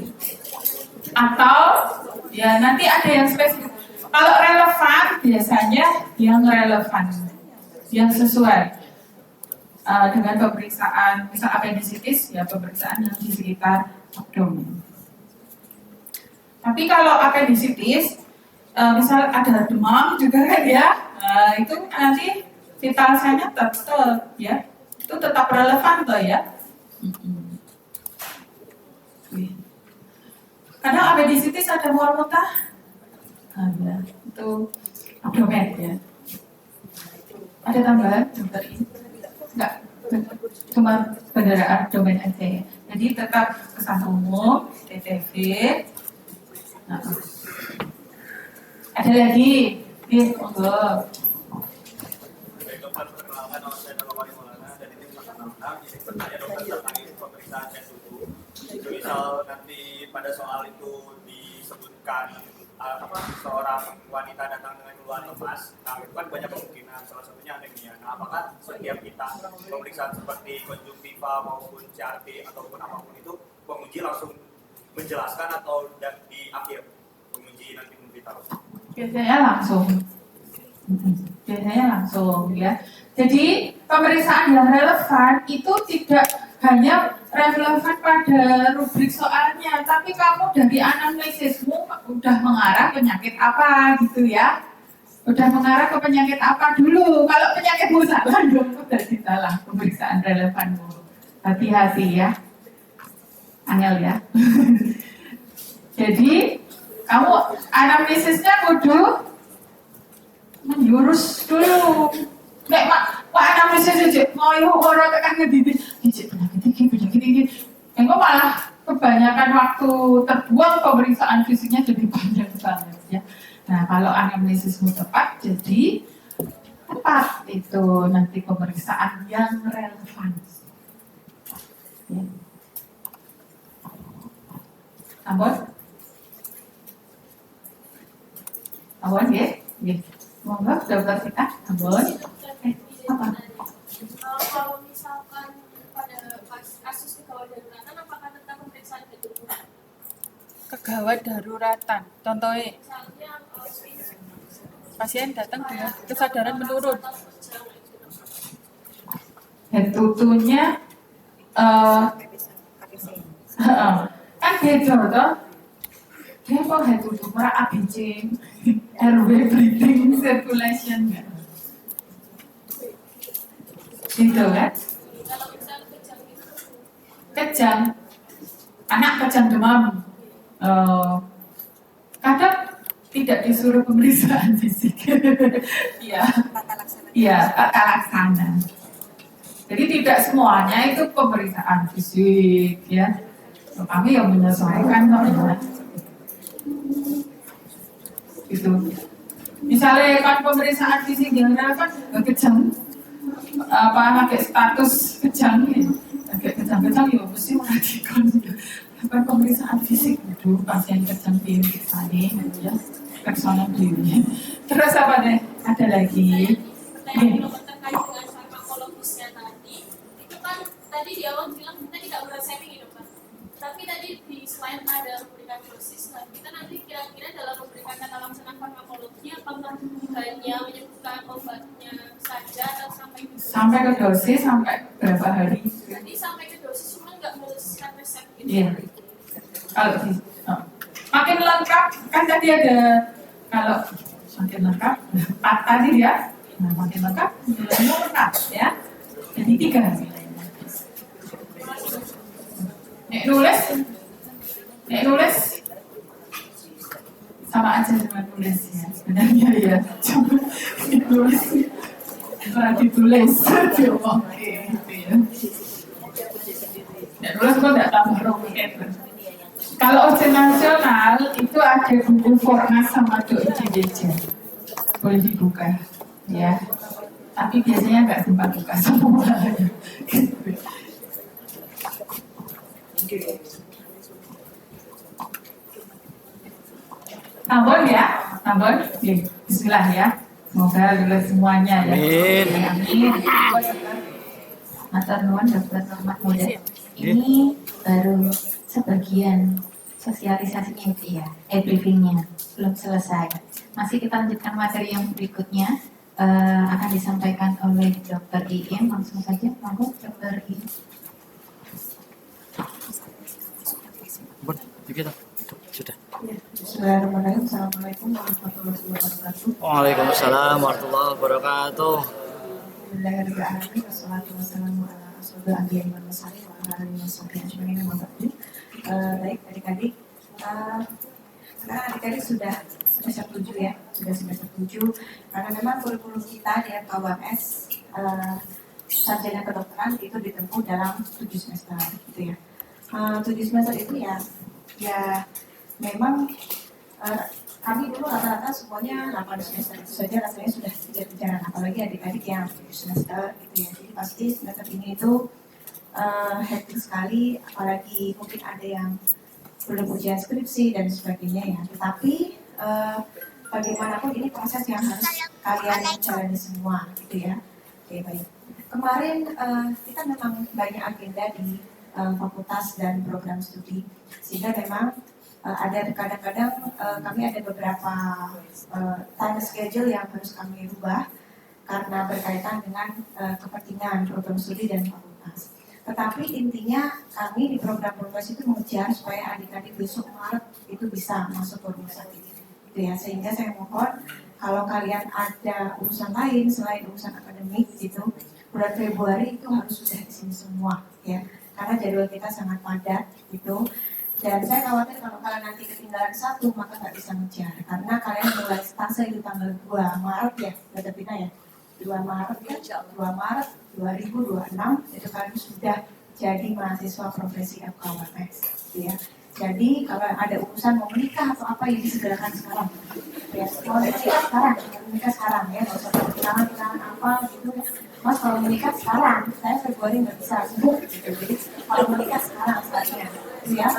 Atau ya nanti ada yang spesifik. Kalau relevan biasanya yang relevan, yang sesuai. Dengan pemeriksaan misal appendicitis ya pemeriksaan yang di sekitar abdomen. Tapi kalau appendicitis misal ada demam juga kan ya, itu nanti vital sign-nya tetap ya, itu tetap relevan toh ya. Kadang appendicitis ada mual muntah, ya, itu abdomen ya. Ada tambahan dokter ini? Enggak, cuma kendaraan abdomen aja ya. Jadi tetap kesan umum, TTV. Nah. Ada lagi? Monggo. Baik dokter, perkenalkan nama saya Dharma Wali Maulana dari tim Masyarakat. Jadi bertanya dokter tentang pemeriksaan head to toe. Misal nanti pada soal itu disebutkan seorang wanita datang dengan keluhan lemas, nah itu kan banyak kemungkinan, salah satunya anemia. Nah, apakah setiap kita pemeriksaan seperti konjungtiva maupun CRT ataupun apapun itu, penguji langsung menjelaskan atau di akhir penguji nanti memberitahu? Biasanya langsung ya. Jadi pemeriksaan yang relevan itu tidak hanya relevan pada rubrik soalnya, tapi kamu dari anamnesismu udah mengarah penyakit apa gitu ya. Udah mengarah ke penyakit apa dulu. Kalau penyakitmu salah, dong berarti salah pemeriksaan relevanmu. Hati-hati ya. Angel ya. Jadi kamu anamnesisnya kudu menjurus dulu. Nek Pak anamnesis aja mau orang tekan ngedidik penyakit ini. Engko malah kebanyakan waktu terbuang pemeriksaan fisiknya jadi panjang banget ya. Nah, kalau anamnesismu tepat, jadi tepat itu nanti pemeriksaan yang relevan. Ya. Ambon ya? Monggo dokter kita, Ambon. Apa? Kalau misalkan pada kasus kegawat daruratan, apakah tetap pemeriksaan daruratan? Kegawat daruratan, contohnya Misalnya pasien datang dengan kesadaran menurun. Head to toe-nya kan beda toh. Dia kok head to toe para ABC, airway, breathing, circulation ya. Gitu kan? Kejang, anak kejang demam. Kadang tidak disuruh pemeriksaan fisik. Iya. Iya, tata laksana. Jadi tidak semuanya itu pemeriksaan fisik ya. Kami yang menyesuaikan kok ya. Itu. Misalnya kan pemeriksaan fisik yang relevan kejang pakai status kejang ya. Pakai kejang-kejang ya mesti merhatikan kan pemeriksaan fisik itu pasien kejang di sana ya. Personal diri. Terus apa deh? Ada lagi. pertanyaan terkait dengan farmakologisnya tadi, itu kan tadi di awal bilang kita tidak berat saving ya dokter. Tapi tadi selain ada memberikan dosis, nah kita nanti kira-kira dalam memberikan tata laksana farmakologi apakah hanya menyebutkan obatnya saja atau sampai ke dosis sampai berapa hari? Jadi sampai ke dosis cuma nggak menuliskan resep gitu. Iya. Kalau makin lengkap kan tadi ada kalau makin lengkap 4 tadi ya. Nah makin lengkap lengkap ya. Jadi 3 nilainya. Nek nulis sama aja dengan nulis ya sebenarnya ya. Cuma nulis setelah ditulis oke gitu ya. Nek nulis kok tidak tambah rumit. Kalau ujian nasional itu ada buku Fornas sama Doi Cideja, boleh dibuka ya. Tapi biasanya nggak sempat buka semua. Tambon ya, tambon. Bismillah ya. Semoga lulus semuanya ya. Amin. Matur nuwun Dr. Rahmat Muda. Ini baru sebagian sosialisasinya itu ya, briefingnya belum selesai. Masih kita lanjutkan materi yang berikutnya akan disampaikan oleh Dr. Iim. Langsung saja, monggo Dr. Iim. Kita sudah. Bismillahirrahmanirrahim. Assalamualaikum warahmatullahi wabarakatuh. Waalaikumsalam warahmatullahi wabarakatuh. Bismillahirrahmanirrahim. Wassalatu wassalamu ala rasulil anbiya'i wal mursalin wa ala alihi washabihi ajmain. Baik adik-adik, sekarang adik-adik sudah semester 7 ya, sudah semester 7 karena memang kurikulum kita di FKUMS sarjana kedokteran itu ditempuh dalam 7 semester gitu ya. 7 semester itu ya memang kami dulu rata-rata semuanya 8 semester itu saja rasanya sudah kejar-kejaran, apalagi adik-adik yang 7 semester gitu ya. Jadi pasti semester ini itu hektik sekali, apalagi mungkin ada yang belum ujian skripsi dan sebagainya ya. Tetapi bagaimanapun ini proses yang harus kalian jalani semua gitu ya. Oke, baik. Kemarin kita memang banyak agenda di fakultas dan program studi, sehingga memang ada kadang-kadang kami ada beberapa time schedule yang harus kami rubah karena berkaitan dengan kepentingan program studi dan fakultas. Tetapi intinya kami di program progres itu mengejar supaya adik-adik besok Maret itu bisa masuk ke rumah sakit gitu ya. Sehingga saya mohon kalau kalian ada urusan lain selain urusan akademik gitu, bulan Februari itu harus sudah di sini semua ya. Karena jadwal kita sangat padat gitu. Dan saya khawatir kalau kalian nanti ketinggalan satu maka nggak bisa ngejar. Karena kalian mulai stase itu tanggal 2 Maret ya, Dr. Pina ya. 2 Maret ya, 2 Maret 2026 itu kalian sudah jadi mahasiswa profesi FKUMS gitu ya. Jadi kalau ada urusan mau menikah atau apa yang disegerakan sekarang ya, mau menikah sekarang ya, nggak usah perkenalan apa gitu. Mas kalau menikah sekarang, saya Februari nggak bisa sibuk gitu. Jadi kalau menikah sekarang saatnya ya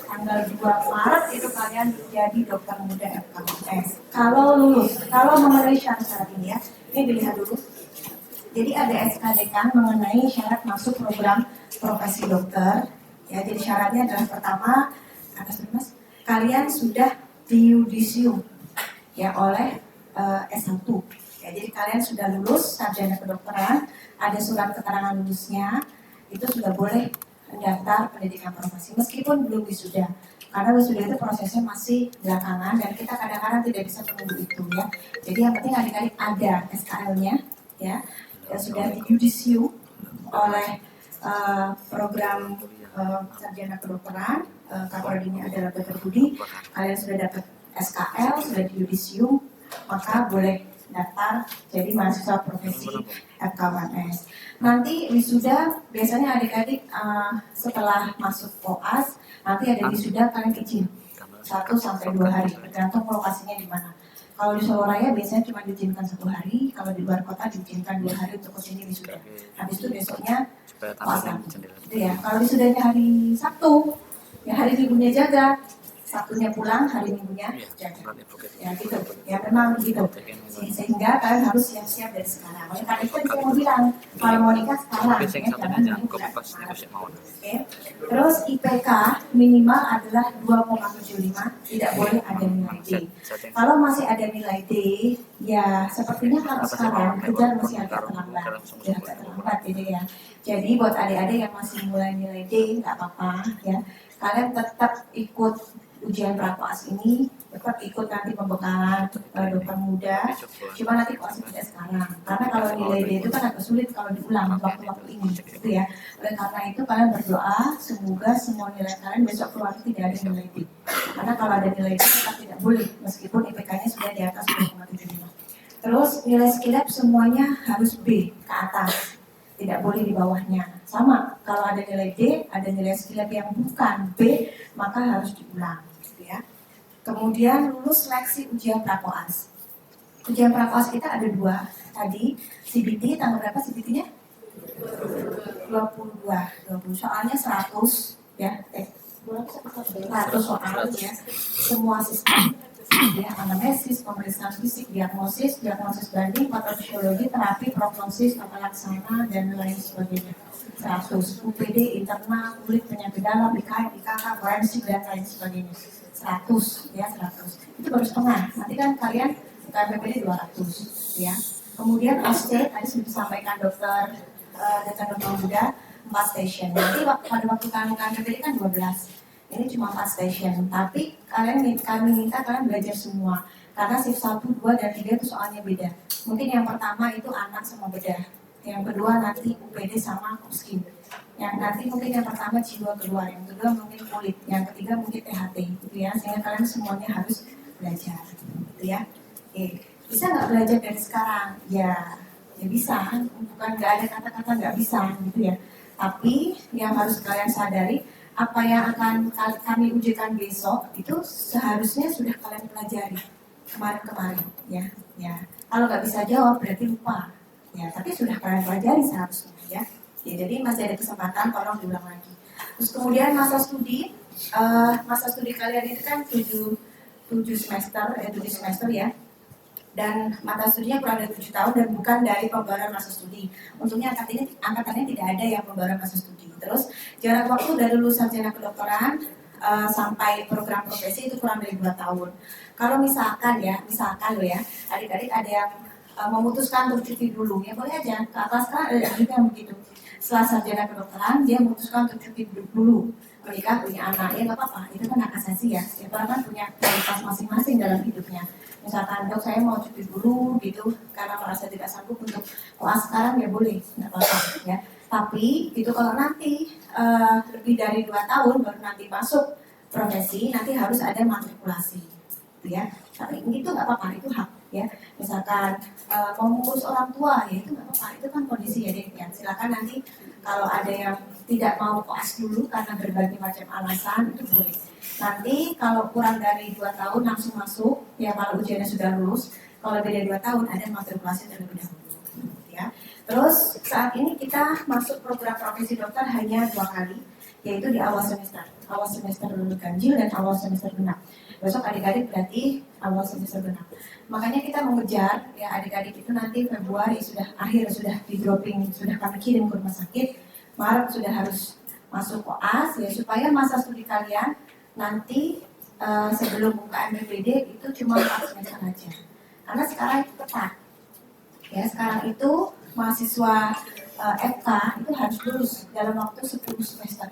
tanggal 2 Maret itu kalian jadi dokter muda FKUMS. Kalau lulus, kalau memenuhi syarat ini ya, ini dilihat dulu. Jadi ada SKDK mengenai syarat masuk program profesi dokter. Ya, jadi syaratnya adalah pertama, atas kalian sudah di yudisium ya oleh S1. Ya, jadi kalian sudah lulus sarjana kedokteran, ada surat keterangan lulusnya, itu sudah boleh mendaftar pendidikan profesi meskipun belum wisuda. Karena wisuda itu prosesnya masih belakangan dan kita kadang-kadang tidak bisa menunggu itu ya. Jadi yang penting adik-adik ada SKL-nya ya, yang sudah di yudisium oleh program sarjana kedokteran, kaprodinya adalah Dr. Budi. Kalian sudah dapat SKL, sudah di yudisium, maka boleh daftar jadi mahasiswa profesi FKUMS. Nanti wisuda biasanya adik-adik setelah masuk koas nanti ada wisuda kalian izin 1 sampai 2 hari tergantung lokasinya di mana. Kalau di Solo Raya biasanya cuma diizinkan 1 hari, kalau di luar kota diizinkan 2 hari untuk kesini wisuda. Habis itu besoknya koas lagi. Itu ya. Kalau wisudanya hari Sabtu, ya hari liburnya jaga, Sabtunya pulang, hari Minggunya jaga. Ya gitu, ya memang begitu. Sehingga kalian harus siap-siap dari sekarang. Oleh karena itu saya mau bilang, kalau mau nikah sekarang, ya, jangan nunggu bulan Maret. Oke. Terus IPK minimal adalah 2,75, tidak boleh ada nilai D. Kalau masih ada nilai D, ya sepertinya kalau sekarang kejar masih agak terlambat, ya agak terlambat gitu ya. Jadi buat adik-adik yang masih mulai nilai D, nggak apa-apa ya. Kalian tetap ikut ujian prakoas ini, tetap ikut nanti pembekalan dokter muda. Cuma nanti koas tidak sekarang, karena kalau nilai D itu kan agak sulit kalau diulang waktu-waktu ini, gitu ya. Oleh karena itu kalian berdoa semoga semua nilai kalian besok keluar tidak ada nilai D. Karena kalau ada nilai D tetap tidak boleh, meskipun IPK-nya sudah di atas 2,75. Terus nilai skillab semuanya harus B ke atas, tidak boleh di bawahnya. Sama, kalau ada nilai D, ada nilai skillab yang bukan B, maka harus diulang, gitu ya. Kemudian lulus seleksi ujian prakoas. Ujian prakoas kita ada 2. Tadi CBT, tanggal berapa CBT-nya? 20 soalnya 100 ya. 100 soal ya. Semua sistem ya, anamnesis, pemeriksaan fisik, diagnosis banding, patofisiologi, terapi, prognosis, tata laksana, dan lain sebagainya. 100, UPD, internal, kulit, penyakit dalam, IKM, IKK, forensik, dan lain sebagainya. 100, ya 100. Itu baru setengah. Nanti kan kalian UKMPPD 200, ya. Kemudian SC, tadi sudah disampaikan dokter muda, 4 station. Nanti pada waktu kalian UKMPPD kan 12. Ini cuma 4 station, tapi kami minta kalian belajar semua. Karena shift 1, 2, dan 3 itu soalnya beda. Mungkin yang pertama itu anak sama bedah. Yang kedua nanti UPD sama skin. Yang nanti mungkin yang pertama jiwa keluar, yang kedua mungkin kulit, yang ketiga mungkin THT, gitu ya. Sehingga kalian semuanya harus belajar, gitu ya. Oke. Bisa nggak belajar dari sekarang? Ya bisa. Bukan nggak ada kata-kata nggak bisa, gitu ya. Tapi yang harus kalian sadari, apa yang akan kami ujikan besok itu seharusnya sudah kalian pelajari kemarin-kemarin, ya. Kalau nggak bisa jawab berarti lupa, ya. Tapi sudah kalian pelajari seharusnya, ya. Jadi masih ada kesempatan, tolong diulang lagi. Terus kemudian masa studi kalian itu kan 7 semester ya. Dan mata studinya kurang dari 7 tahun dan bukan dari pembaruan masa studi. Untungnya angkatannya tidak ada yang pembaruan masa studi. Terus jarak waktu dari lulusan sarjana kedokteran sampai program profesi itu kurang dari 2 tahun. Kalau misalkan loh ya, adik-adik ada yang memutuskan untuk cuti dulu, ya boleh aja. Ke atas kan ada juga yang begitu. Setelah sarjana kedokteran, dia memutuskan untuk cuti dulu. Menikah, punya anak, ya nggak apa-apa. Itu kan hak asasi ya. Setiap orang kan punya prioritas masing-masing dalam hidupnya. Misalkan dok saya mau cuti dulu gitu karena merasa tidak sanggup untuk koas sekarang, ya boleh, nggak apa-apa ya. Tapi itu kalau nanti lebih dari 2 tahun baru nanti masuk profesi, nanti harus ada matrikulasi, gitu ya. Tapi itu nggak apa-apa, itu hak ya. Misalkan mau mengurus orang tua, ya itu nggak apa-apa, itu kan kondisi ya deh. Ya. Silakan nanti kalau ada yang tidak mau koas dulu karena berbagai macam alasan, itu boleh. Nanti kalau kurang dari 2 tahun langsung masuk, ya kalau ujiannya sudah lulus. Kalau lebih dari 2 tahun ada matrikulasi terlebih dahulu, ya. Terus saat ini kita masuk program profesi dokter hanya 2 kali, yaitu di awal semester ganjil dan awal semester genap. Besok adik-adik berarti awal semester genap. Makanya kita mengejar ya adik-adik itu nanti Februari sudah di dropping, sudah kami kirim ke rumah sakit. Maret sudah harus masuk koas ya, supaya masa studi kalian nanti sebelum UKMPPD itu cuma 4 semester aja. Karena sekarang itu ketat. Ya, sekarang itu mahasiswa FK itu harus lulus dalam waktu 10 semester.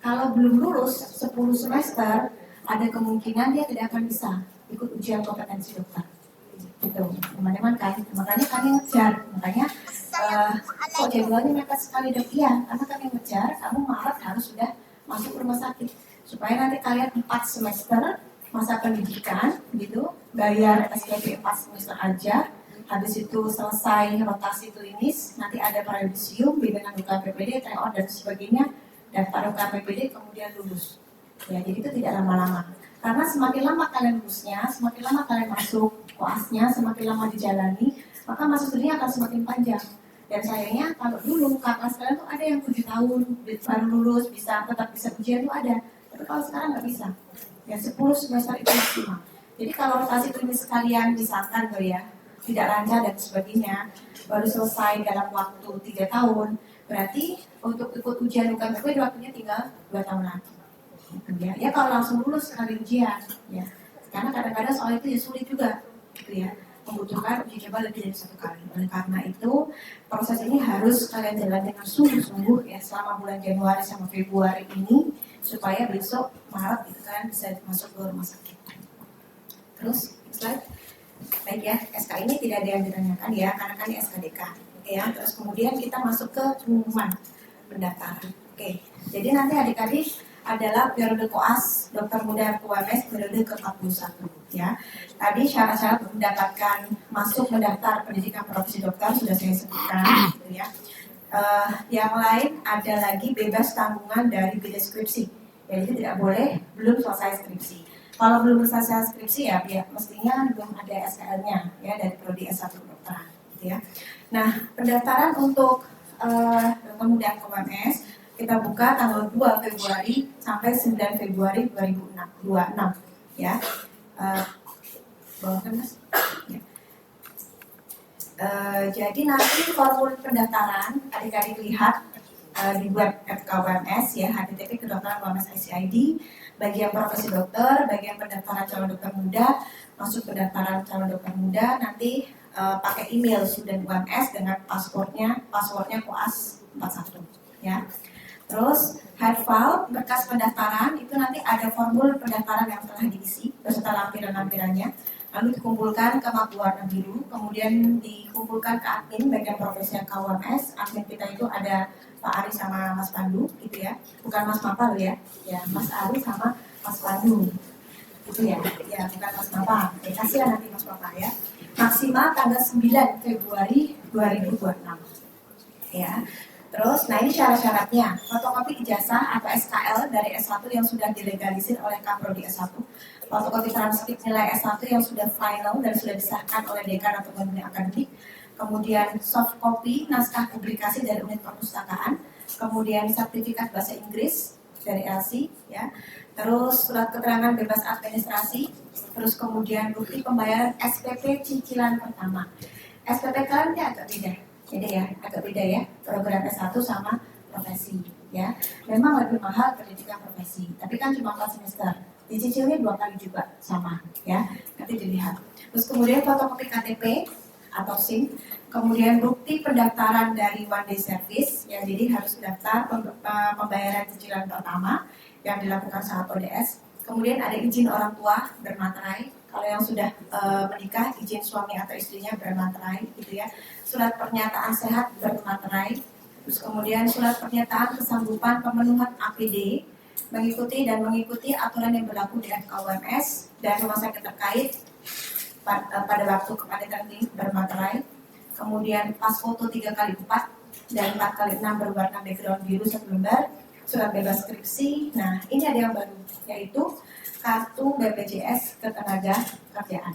Kalau belum lulus 10 semester, ada kemungkinan dia tidak akan bisa ikut ujian kompetensi dokter. Gitu, teman-teman kan. Makanya kami ngejar. Makanya kok jadwalnya mepet sekali dok? Iya, karena kami ngejar, kamu Maret harus sudah masuk rumah sakit. Supaya nanti kalian 4 semester masa pendidikan gitu, bayar SPP 4 semester aja. Habis itu selesai rotasi klinis, nanti ada periodisium dengan UKMPPD, tryout dan sebagainya, daftar UKMPPD kemudian lulus. Ya, jadi itu tidak lama-lama. Karena semakin lama kalian lulusnya, semakin lama kalian masuk koasnya, semakin lama dijalani, maka masa studinya akan semakin panjang. Dan sayangnya kalau dulu kakak sekalian tuh ada yang 7 tahun baru lulus, tetap bisa ujian tuh ada. Tapi kalau sekarang nggak bisa. Ya 10 semester itu maksimal. Jadi kalau rotasi klinis sekalian misalkan tuh ya tidak lancar dan sebagainya, baru selesai dalam waktu 3 tahun, berarti untuk ikut ujian UKMP waktunya tinggal 2 tahun lagi. Gitu ya. Ya kalau langsung lulus sekali ujian, ya. Karena kadang-kadang soal itu ya sulit juga, gitu ya. Membutuhkan uji coba lebih dari 1 kali. Oleh karena itu proses ini harus kalian jalan dengan sungguh-sungguh ya selama bulan Januari sama Februari ini supaya besok Maret itu kan bisa masuk ke rumah sakit. Terus slide. Baik ya, SK ini tidak ada yang ditanyakan ya karena kan ini SKDK. Oke ya, terus kemudian kita masuk ke pengumuman pendaftaran. Oke, jadi nanti adik-adik adalah periode koas dokter muda UMS periode ke-41 ya. Tadi syarat-syarat untuk mendapatkan masuk mendaftar pendidikan profesi dokter sudah saya sebutkan gitu ya. Yang lain ada lagi bebas tanggungan dari biaya skripsi. Jadi tidak boleh belum selesai skripsi. Kalau belum selesai skripsi ya mestinya belum ada SKL-nya ya dari prodi S1 kedokteran gitu ya. Nah, pendaftaran untuk dokter muda UMS kita buka tanggal 2 Februari sampai 9 Februari 2026 ya. Bawakan Mas. Ya. Jadi nanti formulir pendaftaran adik-adik lihat di web FKUMS ya, http kedokteran UMS ICID, bagian profesi dokter, bagian pendaftaran calon dokter muda, masuk pendaftaran calon dokter muda, nanti pakai email student UMS dengan passwordnya koas 41 ya. Terus hard file berkas pendaftaran itu nanti ada formulir pendaftaran yang telah diisi beserta lampiran-lampirannya, lalu dikumpulkan ke map warna biru, kemudian dikumpulkan ke admin bagian profesi KUMS. Admin kita itu ada Pak Ari sama Mas Pandu gitu ya, bukan Mas Mapa ya, Mas Ari sama Mas Pandu gitu ya, bukan Mas Mapa. Kasih nanti Mas Mapa ya. Maksimal tanggal 9 Februari 2026 ya. Terus, nah ini syarat-syaratnya, fotokopi ijazah atau SKL dari S1 yang sudah dilegalisir oleh Kaprodi S1, fotokopi transkrip nilai S1 yang sudah final dan sudah disahkan oleh dekan atau pembina akademik, kemudian soft copy naskah publikasi dari unit perpustakaan, kemudian sertifikat bahasa Inggris dari LC, ya, terus surat keterangan bebas administrasi, terus kemudian bukti pembayaran SPP cicilan pertama. SPP kalian ini agak beda. Agak beda ya, program S1 sama profesi ya. Memang lebih mahal pendidikan profesi, tapi kan cuma 4 semester. Dicicilnya 2 kali juga sama ya. Nanti dilihat. Terus kemudian fotokopi KTP atau SIM, kemudian bukti pendaftaran dari One Day Service ya. Jadi harus daftar pembayaran cicilan pertama yang dilakukan saat ODS. Kemudian ada izin orang tua bermaterai. Kalau yang sudah menikah, izin suami atau istrinya bermaterai gitu ya. Surat pernyataan sehat bermaterai. Terus kemudian surat pernyataan kesanggupan pemenuhan APD mengikuti aturan yang berlaku di FKUMS dan rumah sakit terkait pada waktu kepadatan ini bermaterai. Kemudian pas foto 3x4 dan 4x6 berwarna background biru 1 lembar. Surat bebas skripsi. Nah, ini ada yang baru, yaitu kartu BPJS ketenaga kerjaan.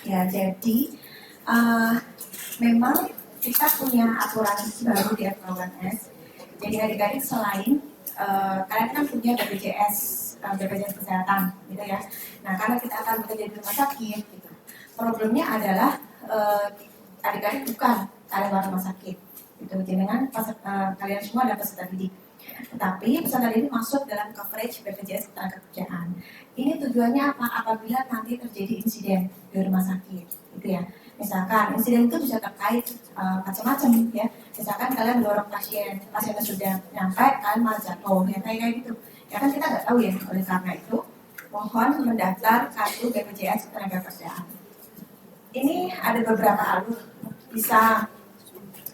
Ya, jadi memang kita punya aturan baru di FKUMS. Jadi adik-adik selain kalian kan punya BPJS kesehatan, gitu ya. Nah, karena kita akan bekerja di rumah sakit, gitu. Problemnya adalah adik-adik bukan karyawan rumah sakit, gitu. Dengan kalian semua ada peserta didik. Tetapi peserta didik masuk dalam coverage BPJS ketenagakerjaan. Ini tujuannya apa? Apabila nanti terjadi insiden di rumah sakit, gitu ya. Misalkan insiden itu bisa terkait macam-macam ya. Misalkan kalian dorong pasiennya sudah nyampe, kalian malah jatuh, ya kayak gitu. Ya kan kita nggak tahu ya. Oleh karena itu, mohon mendaftar kartu BPJS ketenagakerjaan. Ini ada beberapa alur, bisa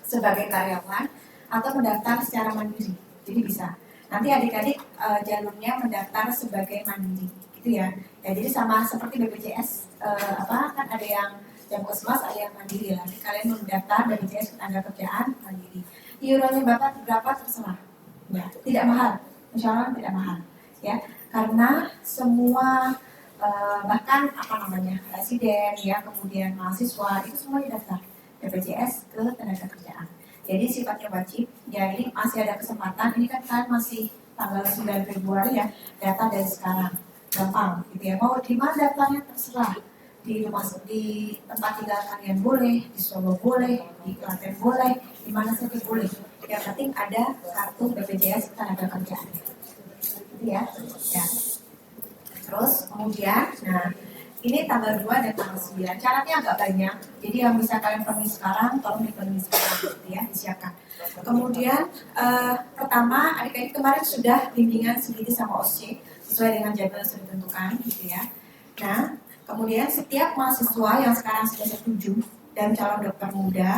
sebagai karyawan atau mendaftar secara mandiri. Jadi bisa. Nanti adik-adik jalurnya mendaftar sebagai mandiri, gitu ya. Ya jadi sama seperti BPJS kan ada yang Puskesmas, ada yang mandiri lah. Kalian mau mendaftar BPJS ketenagakerjaan mandiri. Iurannya Bapak berapa terserah. Ya, tidak mahal. Insya Allah tidak mahal. Ya, karena semua bahkan residen ya, kemudian mahasiswa itu semua didaftar BPJS ketenagakerjaan. Jadi sifatnya wajib. Ya ini masih ada kesempatan. Ini kan kalian masih tanggal 9 Februari ya, data dari sekarang. gampang gitu ya. Mau di mana daftarnya terserah, di rumah, di tempat tinggal kalian boleh, di Solo boleh, di Klaten boleh, di mana saja boleh. Yang penting ada kartu BPJS Ketenagakerjaan. Gitu ya. Ya. Terus kemudian, nah ini tanggal 2 dan tanggal 9. Syaratnya agak banyak. Jadi yang bisa kalian penuhi sekarang, tolong dipenuhi sekarang gitu ya, disiapkan. Kemudian pertama, adik-adik kemarin sudah bimbingan CBT sama OSCE sesuai dengan jadwal yang sudah ditentukan gitu ya. Nah, kemudian setiap mahasiswa yang sekarang sudah setuju dan calon dokter muda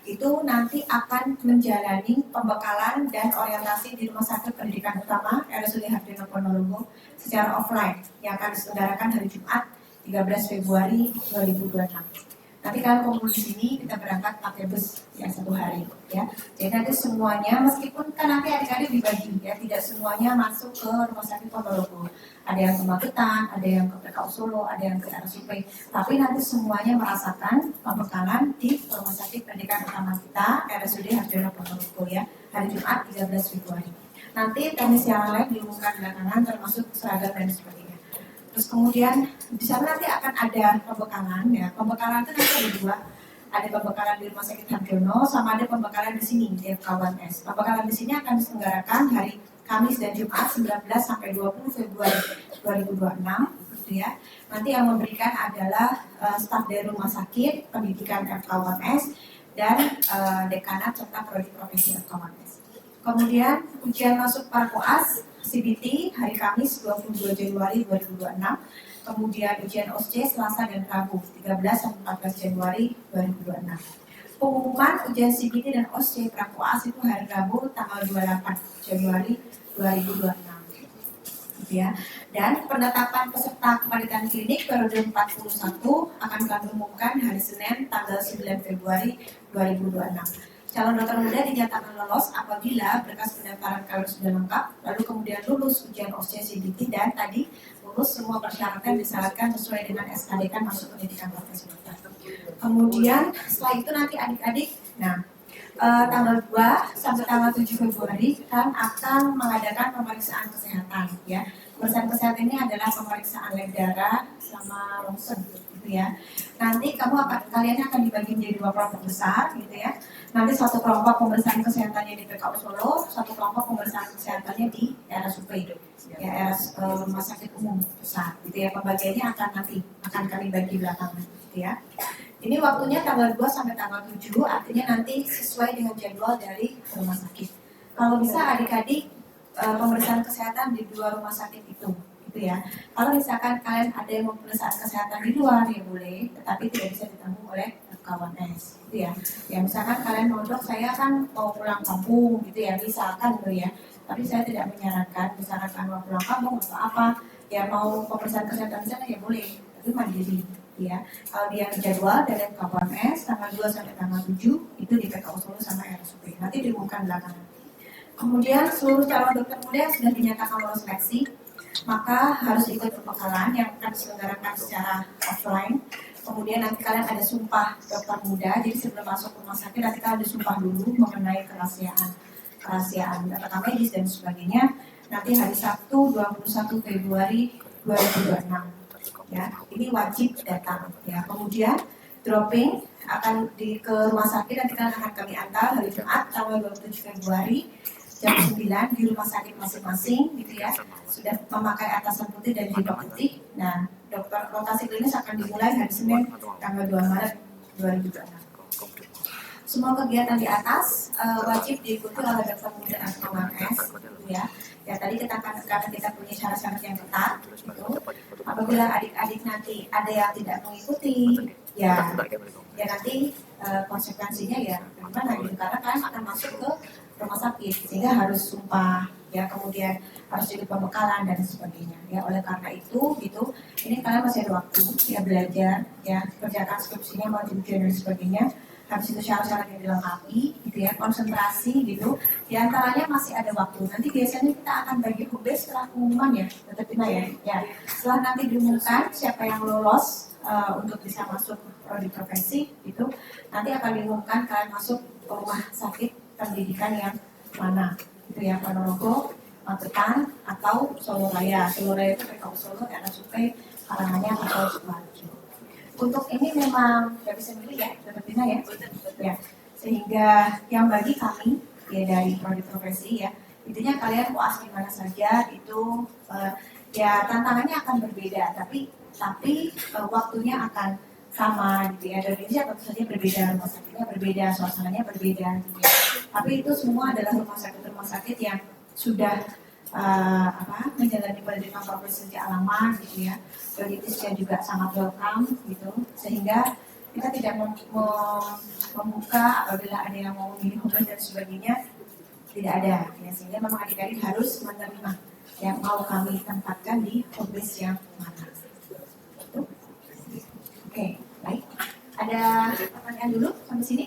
itu nanti akan menjalani pembekalan dan orientasi di Rumah Sakit Pendidikan Utama RSUD Harjono Ponorogo secara offline yang akan diselenggarakan hari Jumat 13 Februari 2026. Nanti kalian kumpul di sini, kita berangkat pakai bus yang 1 hari ya. Jadi nanti semuanya, meskipun kan nanti adik-adik dibagi ya, tidak semuanya masuk ke Rumah Sakit Ponorogo. Ada yang ke Magetan, ada yang ke PKU Solo, ada yang ke RSUP. Tapi nanti semuanya merasakan pembekalan di Rumah Sakit Pendidikan Utama kita RSUD Harjono Ponorogo ya, hari Jumat 13 Februari. Nanti teknis yang lain diumumkan belakangan, termasuk seragam dan sebagainya. Terus kemudian di sana nanti akan ada pembekalan ya. Pembekalan itu nanti ada 2. Ada pembekalan di Rumah Sakit Harjono sama ada pembekalan di sini di FK1S. Pembekalan di sini akan diselenggarakan hari Kamis dan Jumat 19 sampai 20 Februari 2026 gitu ya. Nanti yang memberikan adalah staf dari Rumah Sakit Pendidikan FK1S dan dekanat serta prodi profesi FK1S. Kemudian ujian masuk para koas CBT hari Kamis 22 Januari 2026. Kemudian ujian OSCE Selasa dan Rabu 13 sampai 14 Januari 2026. Pengumuman ujian CBT dan OSCE Prakoas itu hari Rabu tanggal 28 Januari 2026. Gitu ya. Dan penetapan peserta kepanitiaan klinik periode 41 akan kami umumkan hari Senin tanggal 9 Februari 2026. Calon dokter muda dinyatakan lolos apabila berkas pendaftaran kalian sudah lengkap, lalu kemudian lulus ujian OSCE CBT dan tadi lulus semua persyaratan disyaratkan sesuai dengan SKDK masuk pendidikan profesi dokter. Kemudian setelah itu nanti adik-adik, tanggal 2 sampai tanggal 7 Februari kan akan mengadakan pemeriksaan kesehatan ya. Pemeriksaan kesehatan ini adalah pemeriksaan lab darah sama ronsen gitu ya. Nanti kalian akan dibagi menjadi 2 kelompok besar gitu ya. Nanti satu kelompok pemeriksaan kesehatannya di PKU Solo, satu kelompok pemeriksaan kesehatannya di RSUP ya, Rumah Sakit Umum Pusat gitu ya. Pembagiannya akan kami bagi belakangan gitu ya. Ini waktunya tanggal 2 sampai tanggal 7, artinya nanti sesuai dengan jadwal dari rumah sakit. Kalau bisa adik-adik pemeriksaan kesehatan di 2 rumah sakit itu gitu ya. Kalau misalkan kalian ada yang mau pemeriksaan kesehatan di luar ya boleh, tetapi tidak bisa ditanggung oleh FK1S gitu ya. Ya misalkan kalian mau dok, saya kan mau pulang kampung gitu ya, misalkan gitu ya. Tapi saya tidak menyarankan misalkan kalian mau pulang kampung atau apa, ya mau pemeriksaan kesehatan di sana ya boleh, tapi mandiri. Ya, kalau dia jadwal dari FK1S tanggal 2 sampai tanggal 7 itu di PKU Solo sama RSUP. Nanti diumumkan belakangan. Kemudian seluruh calon dokter muda yang sudah dinyatakan lolos seleksi maka harus ikut pembekalan yang akan diselenggarakan secara offline. Kemudian nanti kalian ada sumpah dokter muda. Jadi sebelum masuk rumah sakit nanti kalian disumpah dulu mengenai kerahasiaan data medis dan sebagainya. Nanti hari Sabtu 21 Februari 2026. Ya, ini wajib datang ya. Kemudian dropping akan ke rumah sakit nanti akan kami antar hari Jumat tanggal 27 Februari jam 9 di rumah sakit masing-masing gitu ya. Sudah memakai atasan putih dan jilbab putih. Nah, dokter rotasi klinis akan dimulai hari Senin tanggal 2 Maret 2026. Semua kegiatan di atas wajib diikuti oleh dokter muda FK1S gitu ya. Ya tadi karena kita punya syarat-syarat yang ketat gitu. Apabila adik-adik nanti ada yang tidak mengikuti, ya nanti konsekuensinya ya gimana gitu, karena kalian akan masuk ke rumah sakit sehingga harus sumpah ya, kemudian harus ikut pembekalan dan sebagainya ya. Oleh karena itu gitu, ini kalian masih ada waktu ya belajar ya, kerjakan skripsinya mau ujian dan sebagainya. Habis itu syarat-syarat yang dilengkapi gitu ya, konsentrasi gitu. Di antaranya masih ada waktu. Nanti biasanya kita akan bagi kubis setelah pengumuman ya, tetap ya. Setelah nanti diumumkan siapa yang lolos untuk bisa masuk prodi profesi itu, nanti akan diumumkan kalian masuk ke rumah sakit pendidikan yang mana gitu ya, Ponorogo, Magetan atau Solo Raya. Solo Raya itu PKU Solo, RSUP Karanganyar atau Sukoharjo. Untuk ini memang nggak bisa milih ya, Dr. Tina ya. Ya, sehingga yang bagi kami ya dari prodi profesi ya, intinya kalian UAS di mana saja itu ya tantangannya akan berbeda, tapi waktunya akan sama gitu ya. Dan Indonesia tentu saja berbeda, rumah sakitnya berbeda, suasananya berbeda gitu ya. Tapi itu semua adalah rumah sakit yang sudah menjalani pendidikan profesi sejak lama gitu ya. Politisnya juga sangat welcome gitu, sehingga kita tidak membuka apabila ada yang mau memilih home dan sebagainya, tidak ada ya. Sehingga memang adik-adik harus menerima yang mau kami tempatkan di home base yang mana. Gitu. Oke, baik. Ada pertanyaan dulu sampai sini?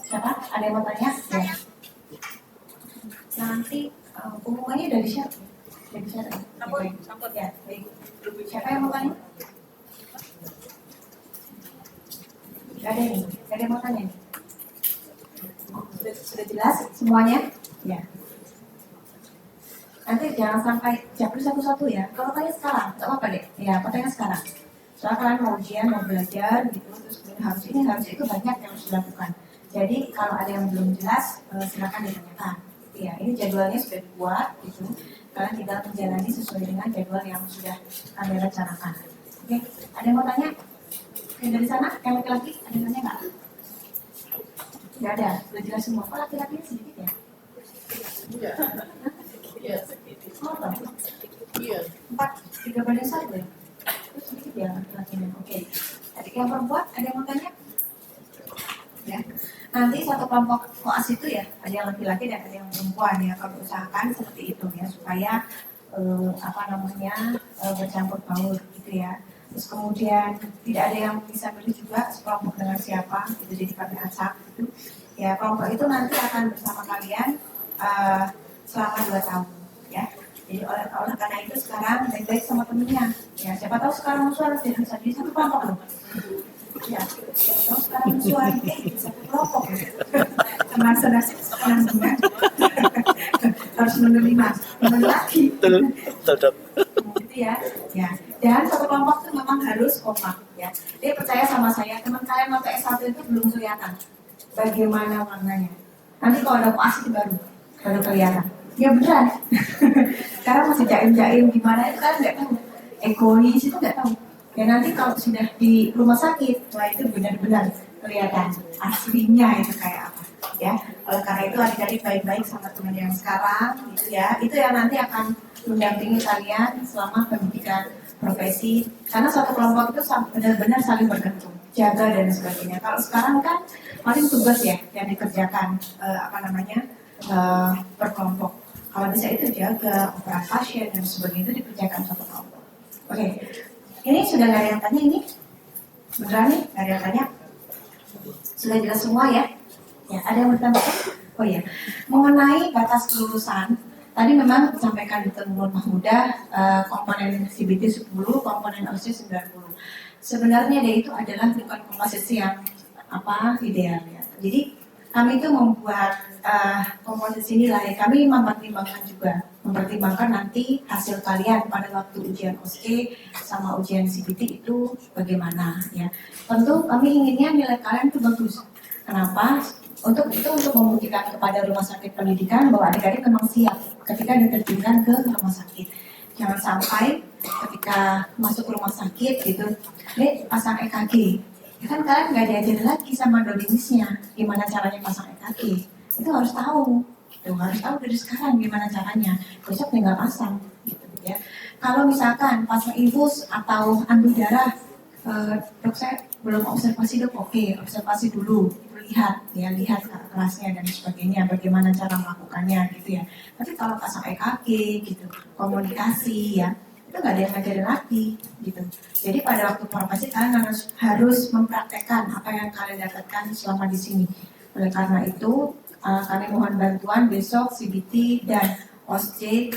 Siapa? Ada yang mau tanya? Ya. Nanti pengumumannya dari siapa? Dari siapa? Samput. Ya, baik. Siapa yang mau tanya? Gak ada nih, gak ada yang mau tanya nih. Sudah jelas semuanya? Ya. Nanti jangan sampai japri satu-satu ya. Kalau tanya sekarang, gak apa-apa deh. Ya, aku tanya sekarang. Soalnya kalian mau ujian, mau belajar gitu, terus harus ini, harus itu, banyak yang harus dilakukan. Jadi kalau ada yang belum jelas, silakan ditanyakan. Ya, ini jadwalnya sudah dibuat gitu. Kalian tinggal menjalani sesuai dengan jadwal yang sudah kami rencanakan. Oke, ada yang mau tanya? Yang dari sana, yang laki-laki, ada yang tanya nggak? Nggak ada, sudah jelas semua. Kok laki-lakinya sedikit ya? Iya. Iya, sedikit. Oh, toh? Iya. 3 badan satu ya? Itu sedikit ya laki-lakinya. Oke. Adik yang perempuan, ada yang mau tanya? Ya. Nanti satu kelompok koas itu ya, ada yang laki-laki dan ada yang perempuan ya. Kalau usahakan seperti itu ya, supaya bercampur baur gitu ya. Terus kemudian tidak ada yang bisa pilih juga sekelompok dengan siapa, itu jadi kami acak gitu. Ya, kelompok itu nanti akan bersama kalian selama 2 tahun ya. Jadi oleh karena itu sekarang baik-baik sama temennya. Ya, siapa tahu sekarang suara tidak bisa di satu kelompok loh. Ya, siapa tahu sekarang suara di satu kelompok. Teman senang harus menerima lagi. Tetap. Gitu ya. Ya. Dan satu kelompok itu memang harus kompak ya. Dia percaya sama saya, teman kalian waktu S1 itu belum kelihatan bagaimana warnanya. Nanti kalau ada koas itu baru kelihatan. Ya beneran. Sekarang masih jaim-jaim gimana itu kan nggak tahu. Egois itu nggak tahu. Ya nanti kalau sudah di rumah sakit, wah itu benar-benar kelihatan aslinya itu kayak apa. Ya, oleh karena itu adik-adik baik-baik sama teman yang sekarang gitu ya. Itu yang nanti akan mendampingi kalian selama pendidikan profesi, karena suatu kelompok itu benar-benar saling bergantung, jaga dan sebagainya. Kalau sekarang kan paling tugas ya yang dikerjakan per kelompok. Kalau bisa itu jaga, operasi pasien dan sebagainya itu dikerjakan satu kelompok. Oke, ini sudah nggak ada yang tanya ini? Beneran nih, nggak ada yang tanya? Sudah jelas semua ya? Ya, ada yang bertambahkan? Oh iya, mengenai batas kelulusan. Tadi memang disampaikan di Nur Mahmudah komponen CBT 10, komponen OSCE 90. Sebenarnya dia itu adalah bukan komposisi yang ideal ya. Jadi kami itu membuat komposisi nilai, kami mempertimbangkan nanti hasil kalian pada waktu ujian OSCE sama ujian CBT itu bagaimana ya. Tentu kami inginnya nilai kalian itu bagus. Kenapa? Untuk membuktikan kepada rumah sakit pendidikan bahwa adik-adik memang siap ketika diterjunkan ke rumah sakit. Jangan sampai ketika masuk ke rumah sakit gitu, pasang EKG. Ya kan kalian nggak diajarin lagi sama dodinisnya gimana caranya pasang EKG. Itu harus tahu, gitu. Harus tahu dari sekarang gimana caranya. Besok tinggal pasang, gitu ya. Kalau misalkan pasang infus atau ambil darah, dok saya belum observasi dok, oke, observasi dulu. Lihat kelasnya dan sebagainya, bagaimana cara melakukannya gitu ya. Tapi kalau pasang EKG gitu, komunikasi ya, itu nggak ada yang ngajarin lagi gitu. Jadi pada waktu profesi kalian harus mempraktekkan apa yang kalian dapatkan selama di sini. Oleh karena itu kami mohon bantuan besok CBT dan OSCE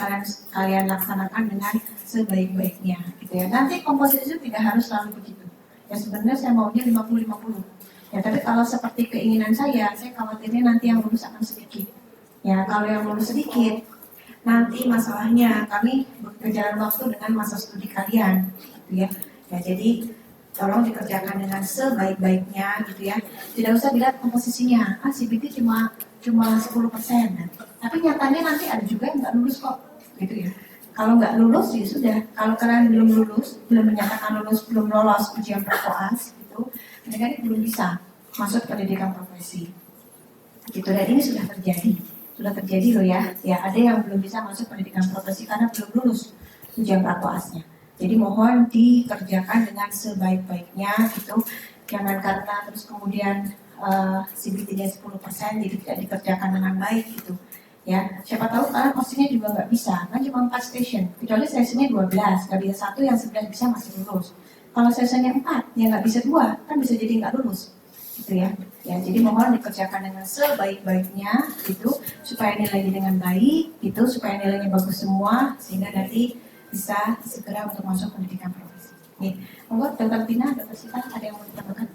kalian laksanakan dengan sebaik-baiknya gitu ya. Nanti komposisi itu tidak harus selalu begitu. Ya sebenarnya saya maunya 50-50. Ya, tapi kalau seperti keinginan saya khawatirnya nanti yang lulus akan sedikit. Ya, kalau yang lulus sedikit, nanti masalahnya kami berjalan waktu dengan masa studi kalian, gitu ya. Ya, jadi tolong dikerjakan dengan sebaik-baiknya, gitu ya. Tidak usah dilihat komposisinya. CBT cuma 10%. Tapi nyatanya nanti ada juga yang nggak lulus kok, gitu ya. Kalau nggak lulus ya sudah. Kalau kalian belum lulus, belum menyatakan lulus, belum lolos ujian prakoas, gitu, mereka ini belum bisa masuk pendidikan profesi. Gitu, dan ini sudah terjadi loh ya. Ya, ada yang belum bisa masuk pendidikan profesi karena belum lulus ujian prakoasnya. Jadi mohon dikerjakan dengan sebaik-baiknya gitu. Jangan karena terus kemudian CBT-nya 10% jadi tidak dikerjakan dengan baik gitu. Ya, siapa tahu kalian posisinya juga nggak bisa, kan cuma 4 station, kecuali sesinya 12, nggak bisa 1, yang 11 bisa masih lulus. Kalau sesinya 4, ya nggak bisa 2, kan bisa jadi nggak lulus, gitu ya. Ya, jadi mohon dikerjakan dengan sebaik-baiknya, gitu, supaya nilainya dengan baik, gitu, supaya nilainya bagus semua, sehingga nanti bisa segera untuk masuk pendidikan profesi. Nih, monggo Dr. Tina, Dr. Sita, ada yang mau ditambahkan?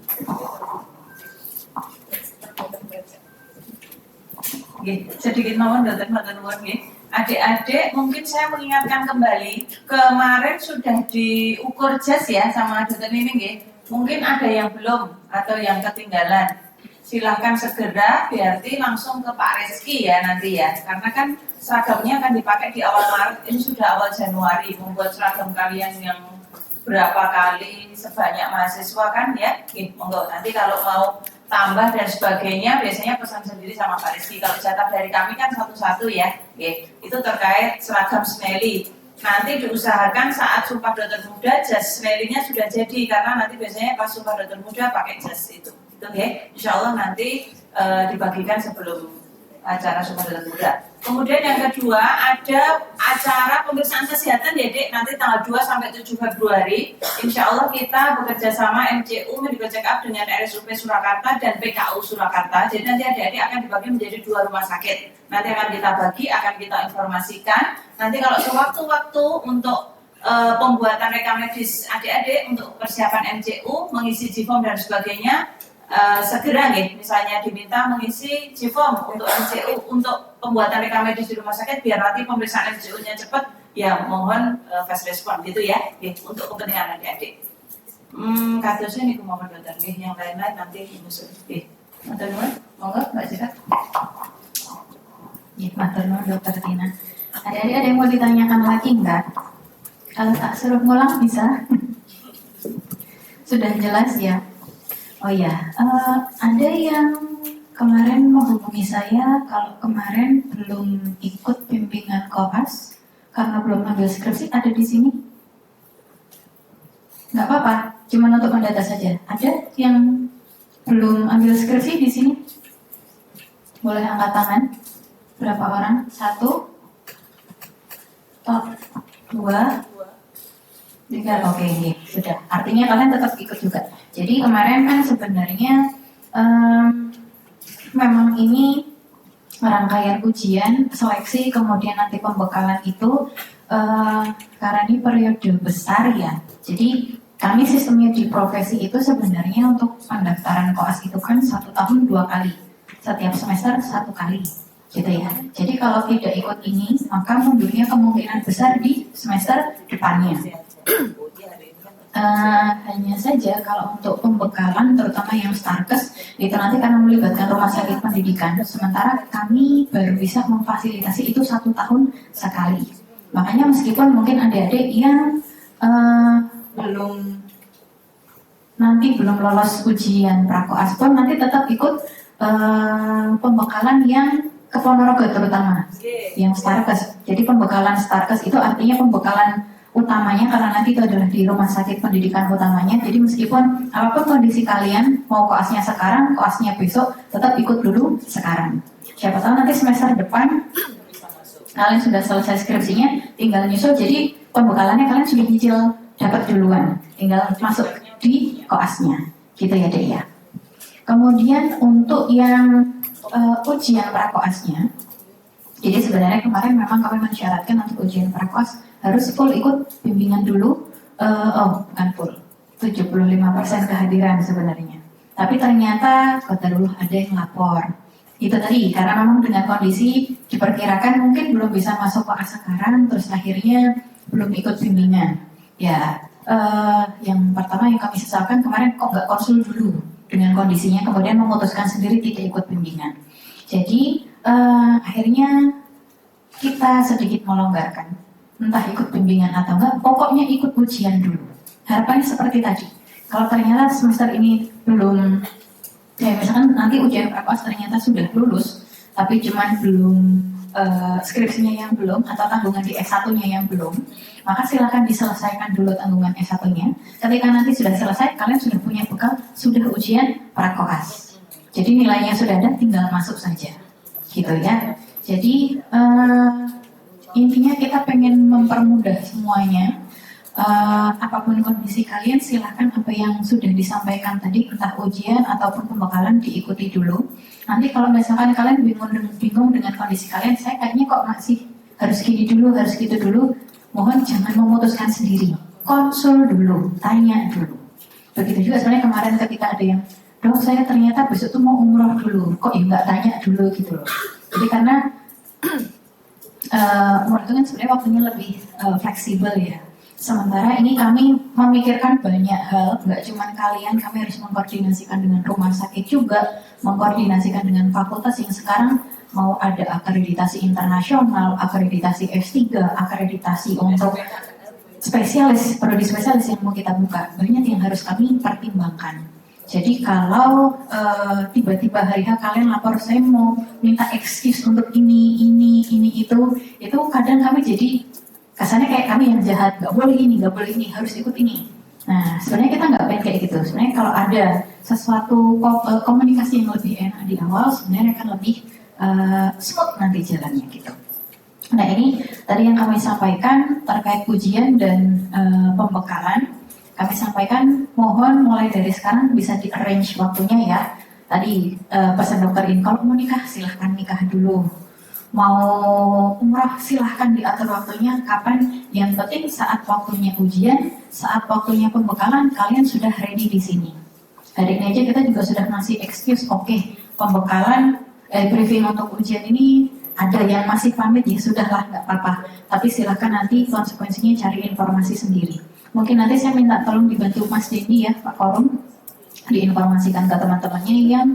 Sedikit mohon Dr. Nuwun nggih. Adik-adik, mungkin saya mengingatkan kembali, kemarin sudah diukur JAS ya sama Dr. Nini nggih. Mungkin ada yang belum atau yang ketinggalan. Silahkan segera, berarti langsung ke Pak Reski ya nanti ya. Karena kan seragamnya akan dipakai di awal Maret, ini sudah awal Januari. Membuat seragam kalian yang berapa kali sebanyak mahasiswa kan ya. Monggo nanti kalau mau tambah dan sebagainya biasanya pesan sendiri sama Pak Rizky. Kalau jatah dari kami kan satu-satu ya. Itu terkait seragam Snelly. Nanti diusahakan saat Sumpah Dokter Muda jas Snelly-nya sudah jadi karena nanti biasanya pas Sumpah Dokter Muda pakai jas itu ya. Insya Allah nanti dibagikan sebelum acara Sumpah Dokter Muda. Kemudian yang kedua ada acara pemeriksaan kesehatan ya Dek, nanti tanggal 2 sampai 7 Februari. Insya Allah kita bekerja sama MCU Medical Check Up dengan RSUP Surakarta dan PKU Surakarta. Jadi nanti adik-adik akan dibagi menjadi 2 rumah sakit. Nanti akan kita bagi, akan kita informasikan. Nanti kalau sewaktu-waktu untuk pembuatan rekam medis adik-adik untuk persiapan MCU, mengisi G-form dan sebagainya, segera nih, misalnya diminta mengisi G-form untuk MCU untuk pembuatan rekam medis di rumah sakit biar nanti pemeriksaan MCU-nya cepat, ya mohon fast respon gitu ya, untuk kepentingan adik-adik. Kasusnya nih mohon Dokter, yang lain-lain nanti diusul. Dokter Nuwun, monggo Mbak Cita. Dokter Nuwun, Dokter Tina. Adik-adik ada yang mau ditanyakan lagi enggak? Kalau tak suruh ngulang bisa? Sudah jelas ya? Oh ya, ada yang kemarin menghubungi saya kalau kemarin belum ikut bimbingan koas karena belum ambil skripsi, ada di sini? Nggak apa-apa, cuma untuk mendata saja. Ada yang belum ambil skripsi di sini? Boleh angkat tangan? Berapa orang? 1, 2, 3, oke, sudah. Artinya kalian tetap ikut juga. Jadi kemarin kan sebenarnya memang ini rangkaian ujian, seleksi, kemudian nanti pembekalan itu karena ini periode besar ya. Jadi kami sistemnya di profesi itu sebenarnya untuk pendaftaran koas itu kan 1 tahun 2 kali, setiap semester 1 kali. Gitu ya. Jadi kalau tidak ikut ini, maka mundurnya kemungkinan besar di semester depannya. Hanya saja kalau untuk pembekalan terutama yang Starkes itu nanti karena melibatkan rumah sakit pendidikan, sementara kami baru bisa memfasilitasi itu 1 tahun sekali. Makanya meskipun mungkin adik-adik yang belum lolos ujian prakoas pun nanti tetap ikut pembekalan yang ke Ponorogo terutama yang Starkes. Jadi pembekalan Starkes itu artinya pembekalan utamanya karena nanti itu adalah di rumah sakit pendidikan utamanya. Jadi meskipun apapun kondisi kalian, mau koasnya sekarang, koasnya besok, tetap ikut dulu sekarang. Siapa tahu nanti semester depan kalian sudah selesai skripsinya, tinggal nyusul. Jadi pembekalannya kalian sudah nyicil dapat duluan, tinggal masuk di koasnya, gitu ya Dek ya. Kemudian untuk yang ujian prakoasnya, jadi sebenarnya kemarin memang kami mensyaratkan untuk ujian prakoas harus full ikut bimbingan dulu, bukan full, 75% kehadiran sebenarnya. Tapi ternyata qadarullah ada yang lapor. Itu tadi, karena memang dengan kondisi diperkirakan mungkin belum bisa masuk kelas sekarang, terus akhirnya belum ikut bimbingan. Ya, yang pertama yang kami sesalkan kemarin kok nggak konsul dulu dengan kondisinya, kemudian memutuskan sendiri tidak ikut bimbingan. Jadi akhirnya kita sedikit melonggarkan, entah ikut bimbingan atau enggak, pokoknya ikut ujian dulu. Harapannya seperti tadi, kalau ternyata semester ini belum, ya misalkan nanti ujian prakoas ternyata sudah lulus, tapi cuman belum skripsinya yang belum, atau tanggungan di S1-nya yang belum, maka silakan diselesaikan dulu tanggungan S1-nya. Ketika nanti sudah selesai, kalian sudah punya bekal, sudah ujian prakoas. Jadi nilainya sudah ada, tinggal masuk saja. Gitu ya. Jadi intinya kita pengen mempermudah semuanya. Apapun kondisi kalian, silakan apa yang sudah disampaikan tadi, entah ujian ataupun pembekalan diikuti dulu. Nanti kalau misalkan kalian bingung dengan kondisi kalian, saya kayaknya kok masih harus gini dulu, harus gitu dulu, mohon jangan memutuskan sendiri. Konsul dulu, tanya dulu. Begitu juga sebenarnya kemarin ketika ada yang, dok saya ternyata besok tuh mau umroh dulu, kok ya nggak tanya dulu gitu loh. Jadi karena umroh itu kan sebenarnya waktunya lebih fleksibel ya. Sementara ini kami memikirkan banyak hal, nggak cuma kalian, kami harus mengkoordinasikan dengan rumah sakit juga, mengkoordinasikan dengan fakultas yang sekarang mau ada akreditasi internasional, akreditasi S3, akreditasi untuk spesialis, prodi spesialis yang mau kita buka. Banyak yang harus kami pertimbangkan. Jadi kalau tiba-tiba hari H kalian lapor saya mau minta excuse untuk ini, itu kadang kami jadi kesannya kayak kami yang jahat, nggak boleh ini, harus ikut ini. Nah, sebenarnya kita nggak pengen kayak gitu. Sebenarnya kalau ada sesuatu komunikasi yang lebih enak di awal, sebenarnya akan lebih smooth nanti jalannya gitu. Nah, ini tadi yang kami sampaikan terkait ujian dan pembekalan. Kami sampaikan, mohon mulai dari sekarang bisa di-arrange waktunya ya. Tadi pesan dokter ini, kalau mau nikah silahkan nikah dulu. Mau umroh silahkan diatur waktunya kapan, yang penting saat waktunya ujian, saat waktunya pembekalan kalian sudah ready di sini. Hari ini aja kita juga sudah ngasih excuse, oke, pembekalan briefing untuk ujian ini ada yang masih pamit ya sudahlah nggak apa-apa, tapi silahkan nanti konsekuensinya cari informasi sendiri. Mungkin nanti saya minta tolong dibantu Mas Dendi ya Pak Korum, diinformasikan ke teman-temannya yang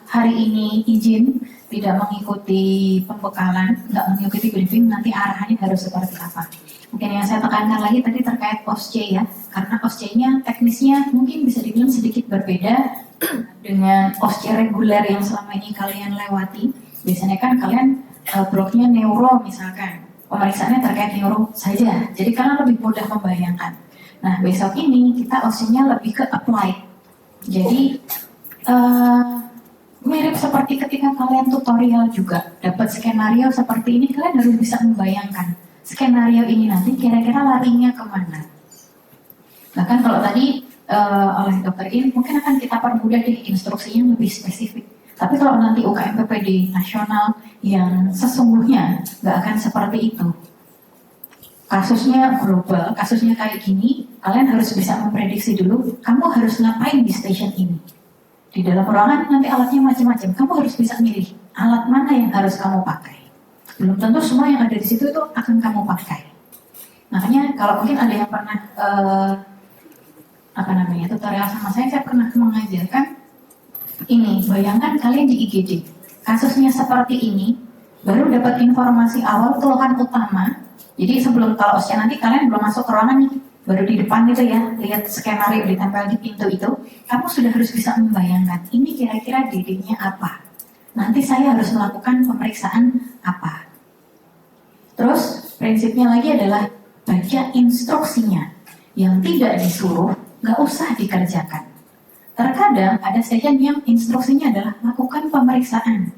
hari ini izin tidak mengikuti pembekalan, nggak mengikuti briefing, nanti arahannya harus seperti apa. Mungkin yang saya tekankan lagi tadi terkait OSCE ya, karena OSCE-nya teknisnya mungkin bisa dibilang sedikit berbeda dengan OSCE reguler yang selama ini kalian lewati. Biasanya kan kalian bloknya neuro misalkan, pemeriksaannya terkait neuro saja, jadi kalian lebih mudah membayangkan. Nah besok ini kita OSCE-nya lebih ke applied, jadi mirip seperti ketika kalian tutorial juga dapat skenario seperti ini, kalian harus bisa membayangkan skenario ini nanti kira-kira larinya kemana. Bahkan kalau tadi oleh dokter ini mungkin akan kita permudah di instruksinya lebih spesifik. Tapi kalau nanti UKM PPD nasional yang sesungguhnya nggak akan seperti itu. Kasusnya global, kasusnya kayak gini, kalian harus bisa memprediksi dulu, kamu harus ngapain di stasiun ini. Di dalam ruangan nanti alatnya macam-macam, kamu harus bisa milih alat mana yang harus kamu pakai. Belum tentu semua yang ada di situ itu akan kamu pakai. Makanya kalau mungkin ada yang pernah tutorial sama saya pernah mengajarkan ini, bayangkan kalian di IGD, kasusnya seperti ini, baru dapat informasi awal keluhan utama. Jadi sebelum kalau nanti kalian belum masuk ke ruangan nih, baru di depan gitu ya, lihat skenario ditempel di pintu itu, kamu sudah harus bisa membayangkan, ini kira-kira DD-nya apa. Nanti saya harus melakukan pemeriksaan apa. Terus prinsipnya lagi adalah baca instruksinya, yang tidak disuruh, nggak usah dikerjakan. Terkadang ada stasiun yang instruksinya adalah lakukan pemeriksaan,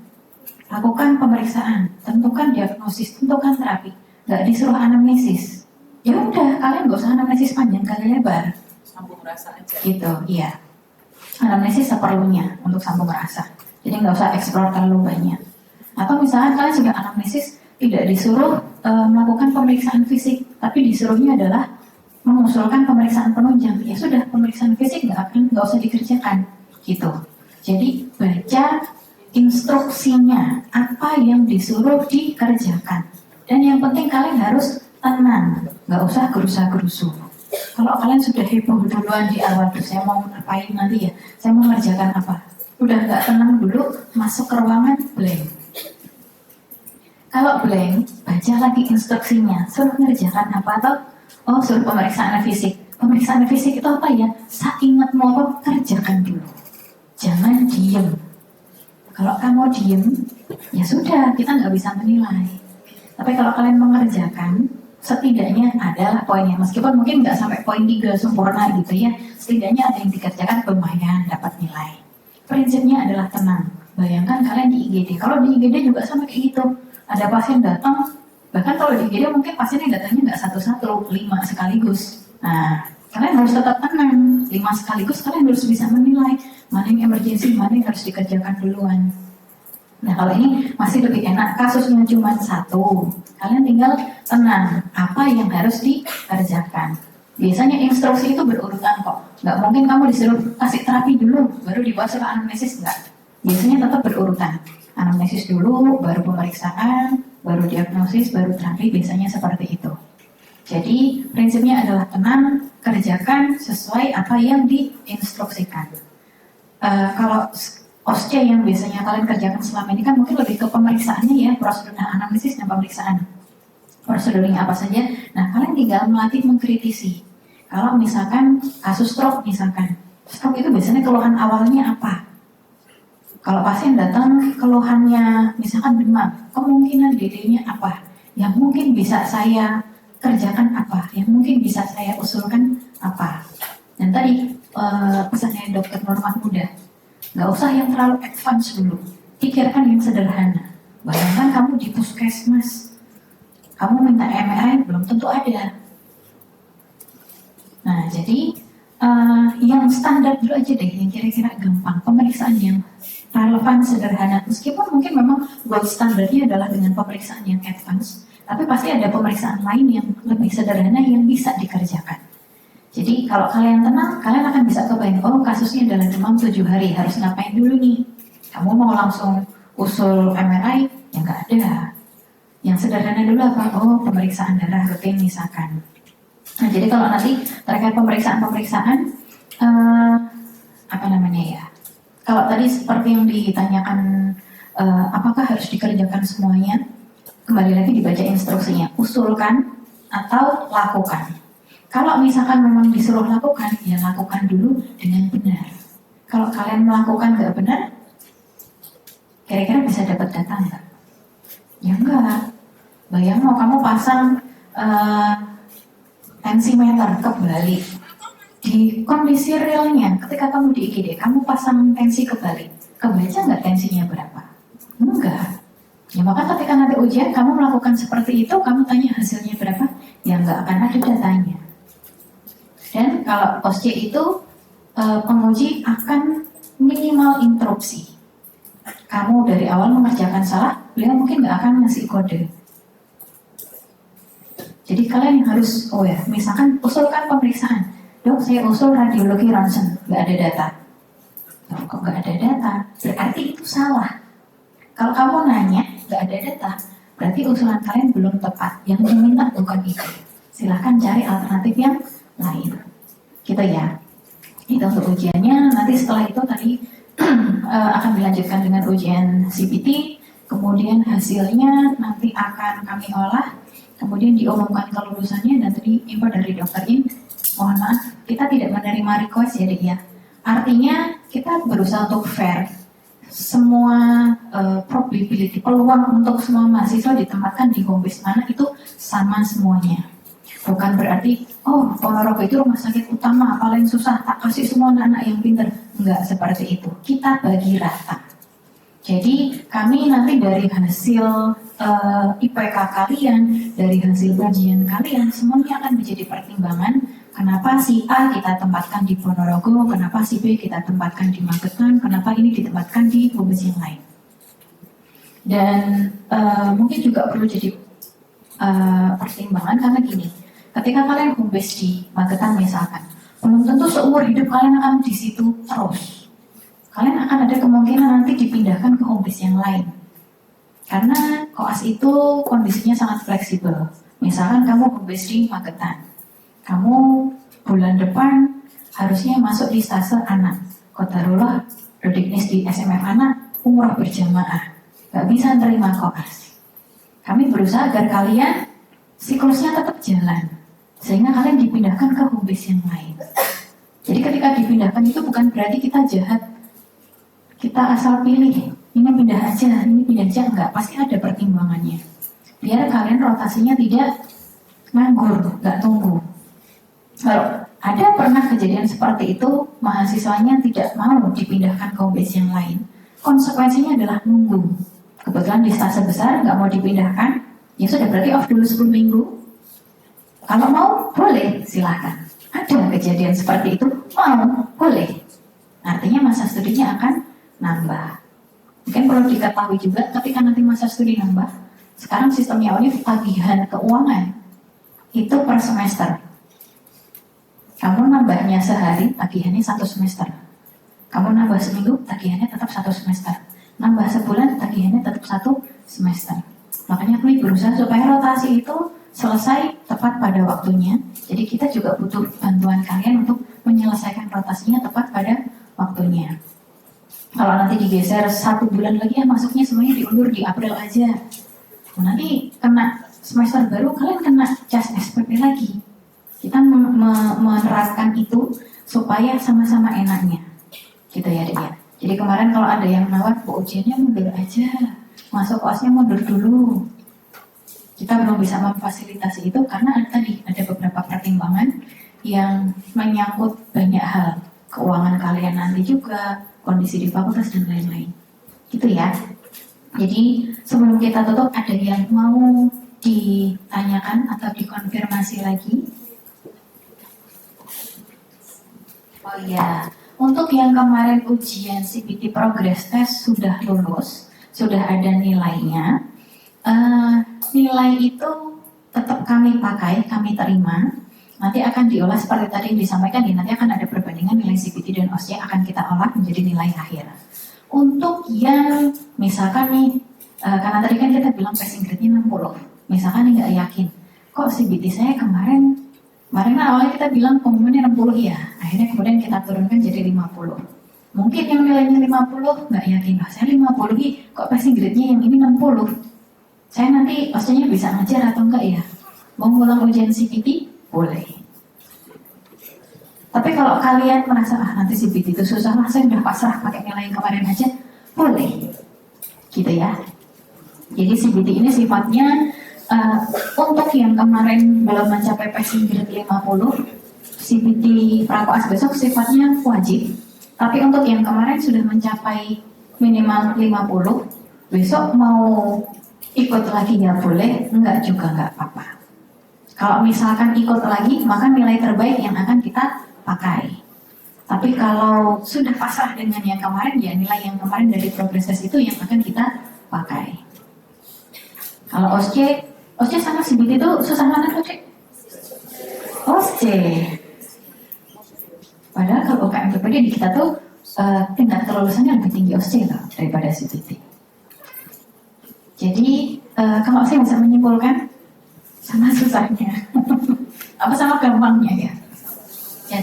tentukan diagnosis, tentukan terapi, nggak disuruh anamnesis. Ya udah, kalian nggak usah anamnesis panjang kali lebar. Sambung rasa aja. Gitu, iya. Anamnesis seperlunya untuk sambung rasa. Jadi nggak usah eksplor terlalu banyak. Atau misalnya kalian sudah anamnesis, tidak disuruh melakukan pemeriksaan fisik, tapi disuruhnya adalah mengusulkan pemeriksaan penunjang, ya sudah pemeriksaan fisik nggak usah dikerjakan gitu. Jadi baca instruksinya apa yang disuruh dikerjakan, dan yang penting kalian harus tenang, nggak usah gerusa-gerusu. Kalau kalian sudah heboh duluan di awal tuh, saya mau ngapain nanti ya, saya mau mengerjakan apa, udah nggak tenang dulu, masuk ke ruangan blank. Kalau blank, baca lagi instruksinya, suruh mengerjakan apa, atau suruh pemeriksaan fisik. Pemeriksaan fisik itu apa ya? Ingat mau kerjakan dulu. Jangan diem. Kalau kamu diem, ya sudah, kita nggak bisa menilai. Tapi kalau kalian mengerjakan, setidaknya adalah poinnya. Meskipun mungkin nggak sampai poin 3 sempurna gitu ya, setidaknya ada yang dikerjakan, lumayan dapat nilai. Prinsipnya adalah tenang. Bayangkan kalian di IGD. Kalau di IGD juga sama kayak gitu. Ada pasien datang, bahkan kalau di IGD mungkin pasiennya datangnya nggak satu-satu, 5 sekaligus. Nah, kalian harus tetap tenang. 5 sekaligus kalian harus bisa menilai mana yang emergensi, mana yang harus dikerjakan duluan. Nah, kalau ini masih lebih enak, kasusnya cuma 1. Kalian tinggal tenang, apa yang harus dikerjakan. Biasanya instruksi itu berurutan kok. Nggak mungkin kamu disuruh kasih terapi dulu, baru dibawa ke anamnesis, nggak. Biasanya tetap berurutan. Anamnesis dulu, baru pemeriksaan, baru diagnosis, baru terapi, biasanya seperti itu. Jadi prinsipnya adalah tenang, kerjakan sesuai apa yang diinstruksikan. Kalau OSCE yang biasanya kalian kerjakan selama ini kan mungkin lebih ke pemeriksaannya ya, prosedur anamnesis dan pemeriksaan. Prosedurnya apa saja, nah kalian tinggal melatih mengkritisi. Kalau misalkan kasus stroke misalkan, stroke itu biasanya keluhan awalnya apa? Kalau pasien datang keluhannya misalkan demam, kemungkinan DD-nya apa? Yang mungkin bisa saya kerjakan apa? Yang mungkin bisa saya usulkan apa? Dan tadi pesannya Dr. Nur Mahmudah, nggak usah yang terlalu advance dulu, pikirkan yang sederhana. Bayangkan kamu di puskesmas, kamu minta MRI belum tentu ada. Nah, jadi yang standar dulu aja deh, yang kira-kira gampang, pemeriksaan yang relevan, sederhana. Meskipun mungkin memang gold standarnya adalah dengan pemeriksaan yang advance, tapi pasti ada pemeriksaan lain yang lebih sederhana yang bisa dikerjakan. Jadi kalau kalian tenang, kalian akan bisa kebayang, kasusnya adalah demam 7 hari, harus ngapain dulu nih? Kamu mau langsung usul MRI? Ya nggak ada. Yang sederhana dulu apa? Pemeriksaan darah rutin misalkan. Nah, jadi kalau nanti terkait pemeriksaan-pemeriksaan, kalau tadi seperti yang ditanyakan, apakah harus dikerjakan semuanya? Kembali lagi dibaca instruksinya, usulkan atau lakukan. Kalau misalkan memang disuruh lakukan, ya lakukan dulu dengan benar. Kalau kalian melakukan nggak benar, kira-kira bisa dapat data nggak? Ya enggak. Bayang mau kamu pasang tensimeter kebalik. Di kondisi realnya, ketika kamu di IGD, kamu pasang tensi kebalik. Kebaca nggak tensinya berapa? Enggak. Ya maka ketika nanti ujian, kamu melakukan seperti itu, kamu tanya hasilnya berapa? Ya nggak akan ada datanya. Dan kalau OSCE itu, penguji akan minimal interupsi. Kamu dari awal mengerjakan salah, beliau mungkin nggak akan ngasih kode. Jadi kalian harus aware. Misalkan usulkan pemeriksaan. Dok, saya usul radiologi ronsen, nggak ada data. Kok nggak ada data? Berarti itu salah. Kalau kamu nanya, nggak ada data, berarti usulan kalian belum tepat. Yang diminta bukan itu. Silahkan cari alternatif yang lain. Gitu ya. Itu untuk ujiannya. Nanti setelah itu tadi akan dilanjutkan dengan ujian CPT. Kemudian hasilnya nanti akan kami olah. Kemudian diumumkan kelulusannya, dan tadi info dari Dr. In, mohon maaf, kita tidak menerima request ya Dek ya. Artinya kita berusaha untuk fair. Semua probability, peluang untuk semua mahasiswa ditempatkan di home base mana itu sama semuanya. Bukan berarti, Ponorogo itu rumah sakit utama, paling susah, tak kasih semua anak-anak yang pintar. Enggak seperti itu. Kita bagi rata. Jadi kami nanti dari hasil IPK kalian, dari hasil ujian kalian, semuanya akan menjadi pertimbangan kenapa si A kita tempatkan di Ponorogo, kenapa si B kita tempatkan di Magetan, kenapa ini ditempatkan di provinsi yang lain. Dan mungkin juga perlu jadi pertimbangan karena gini, ketika kalian home base di Magetan misalkan, belum tentu seumur hidup kalian akan di situ terus. Kalian akan ada kemungkinan nanti dipindahkan ke home base yang lain. Karena koas itu kondisinya sangat fleksibel. Misalkan kamu home base di Magetan, kamu bulan depan harusnya masuk di stase anak. Qadarullah, Dodiknis di SMF anak, umroh berjamaah. Gak bisa terima koas. Kami berusaha agar kalian siklusnya tetap jalan. Sehingga kalian dipindahkan ke home base yang lain. Jadi ketika dipindahkan itu bukan berarti kita jahat. Kita asal pilih, ini pindah aja, enggak. Pasti ada pertimbangannya. Biar kalian rotasinya tidak nganggur, nggak tunggu. Kalau ada pernah kejadian seperti itu, mahasiswanya tidak mau dipindahkan ke home base yang lain. Konsekuensinya adalah nunggu. Kebetulan di stase besar nggak mau dipindahkan, ya sudah berarti off dulu 10 minggu. Kalau mau, boleh, silahkan. Ada kejadian seperti itu, mau, boleh. Artinya masa studinya akan nambah. Mungkin perlu diketahui juga ketika nanti masa studi nambah, sekarang sistemnya UNIF tagihan keuangan itu per semester. Kamu nambahnya sehari, tagihannya 1 semester. Kamu nambah seminggu, tagihannya tetap 1 semester. Nambah sebulan, tagihannya tetap 1 semester. Makanya kami berusaha supaya rotasi itu selesai tepat pada waktunya. Jadi kita juga butuh bantuan kalian untuk menyelesaikan rotasinya tepat pada waktunya. Kalau nanti digeser 1 bulan lagi, ya masuknya semuanya diundur di April aja. Nanti kena semester baru, kalian kena cas SPP lagi. Kita menerapkan itu supaya sama-sama enaknya. Gitu ya, Dek ya. Jadi kemarin kalau ada yang nawar, ujiannya mundur aja. Masuk koasnya mundur dulu. Kita belum bisa memfasilitasi itu karena ada beberapa pertimbangan yang menyangkut banyak hal. Keuangan kalian nanti juga, kondisi di fakultas dan lain-lain. Gitu ya. Jadi sebelum kita tutup, ada yang mau ditanyakan atau dikonfirmasi lagi? Oh iya, untuk yang kemarin ujian CPT Progress Test sudah lulus, sudah ada nilainya. Nilai itu tetap kami pakai, kami terima. Nanti akan diolah seperti tadi yang disampaikan, nanti akan ada perbandingan nilai CPT dan OSCE akan kita olah menjadi nilai akhir. Untuk yang misalkan nih, karena tadi kan kita bilang passing grade-nya 60, misalkan nih nggak yakin, kok CPT saya kemarin kan awalnya kita bilang pengumumannya 60 ya, akhirnya kemudian kita turunkan jadi 50. Mungkin yang nilainya 50 nggak yakin, saya 50 nih, kok passing grade-nya yang ini 60. Saya nanti OSCE-nya bisa ngajar atau enggak ya? Mau ngulang ujian CPT? Boleh. Tapi kalau kalian merasa nanti CPT itu susah lah, saya udah pasrah pakai nilai yang kemarin aja, boleh. Gitu ya. Jadi CPT ini sifatnya untuk yang kemarin belum mencapai passing grade 50, CPT prakoas besok sifatnya wajib. Tapi untuk yang kemarin sudah mencapai minimal 50, besok mau ikut lagi ya boleh, enggak juga enggak apa-apa. Kalau misalkan ikut lagi, maka nilai terbaik yang akan kita pakai. Tapi kalau sudah pasrah dengan yang kemarin, ya nilai yang kemarin dari progress test itu yang akan kita pakai. Kalau OSCE sama CPT itu susah mana tuh, Cek? OSCE. Padahal kalau UKM-PPD di kita tuh tingkat kelulusannya lebih tinggi OSCE loh daripada CPT. Jadi kalau saya bisa menyimpulkan, sama susahnya, apa sama gampangnya ya? Ya,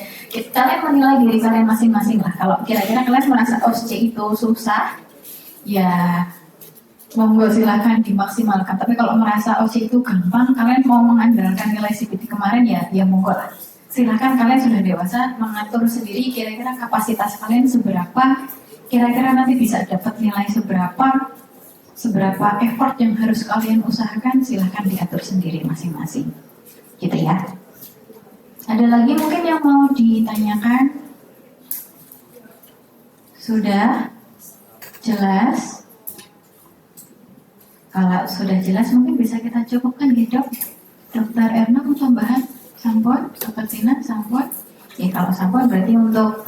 kalian menilai diri kalian masing-masing lah. Kalau kira-kira kalian merasa OSCE itu susah, ya monggo silakan dimaksimalkan. Tapi kalau merasa OSCE itu gampang, kalian mau mengandalkan nilai CPT kemarin ya monggo lah. Silakan, kalian sudah dewasa mengatur sendiri kira-kira kapasitas kalian seberapa, kira-kira nanti bisa dapat nilai seberapa effort yang harus kalian usahakan, silahkan diatur sendiri masing-masing. Gitu ya. Ada lagi mungkin yang mau ditanyakan? Sudah jelas? Kalau sudah jelas mungkin bisa kita cukupkan gitu, Dok. Dokter Erna mau tambahan? Sampun? Dokter Tina, sampun? Ya kalau sampun berarti untuk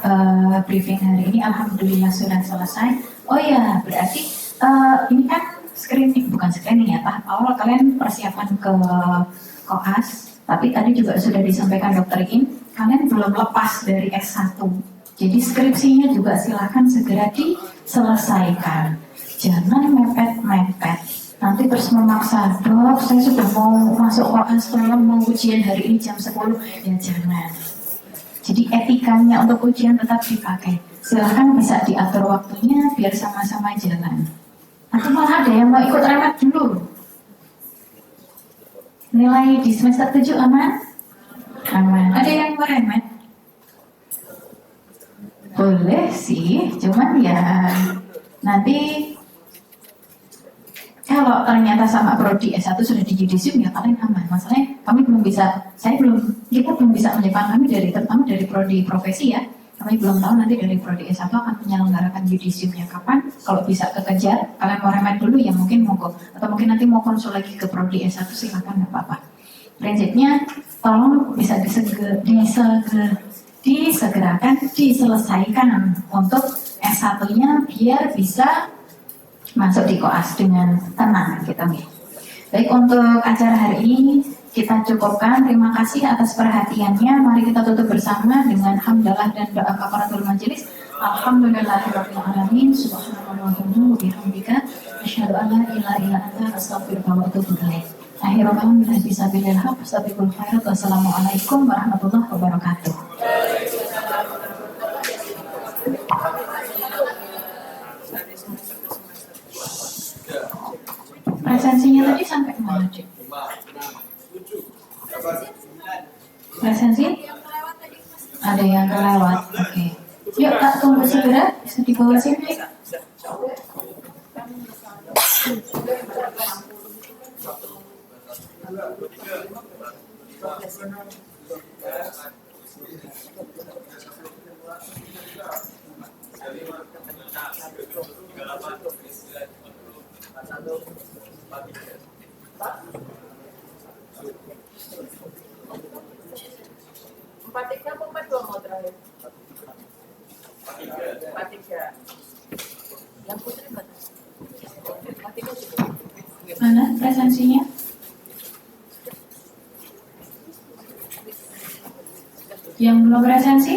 briefing hari ini alhamdulillah sudah selesai. Oh ya, berarti ini kan screening, bukan screening ya, tahap awal kalian persiapan ke koas, tapi tadi juga sudah disampaikan Dokter Im, kalian belum lepas dari S1. Jadi skripsinya juga silakan segera diselesaikan. Jangan mepet-mepet. Nanti terus memaksa, dok saya sudah mau masuk koas, tolong mau ujian hari ini jam 10. Ya jangan. Jadi etikanya untuk ujian tetap dipakai. Silahkan bisa diatur waktunya biar sama-sama jalan. Atau malah ada yang mau ikut remet dulu. Nilai di semester 7 aman? Aman. Ada yang mau remet? Boleh sih, cuman ya nanti kalau ternyata sama prodi S1 sudah di yudisium ya kalian aman. Masalahnya kami belum bisa, kita belum bisa menjepang kami terutama dari prodi profesi ya. Kami belum tahu nanti dari prodi S1 akan menyelenggarakan yudisiumnya kapan. Kalau bisa kekejar, kalian mau remet dulu ya mungkin monggo. Atau mungkin nanti mau konsul lagi ke prodi S1 silakan nggak apa-apa. Prinsipnya tolong bisa disegerakan, diselesaikan untuk S1-nya biar bisa masuk di koas dengan tenang gitu nih. Baik, untuk acara hari ini kita cukupkan. Terima kasih atas perhatiannya. Mari kita tutup bersama dengan hamdalah dan doa kafaratul majelis. Alhamdulillahirabbil alamin. Subhanallahumma wa bihamdika asyhadu an la ilaha illa anta astaghfiruka wa atubu ilaik. Akhirul kalam bisabilillah. Astagfirul khairat. Wassalamualaikum warahmatullahi wabarakatuh. Presensinya tadi sampai mana, Cik? Presensi? Ada yang kelewat. Oke. Yuk, tak tunggu segera. Bisa dibawa sini. Mana presensinya? Yang belum presensi,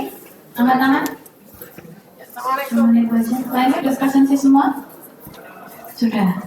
angkat tangan. Lainnya udah presensi semua? Sudah.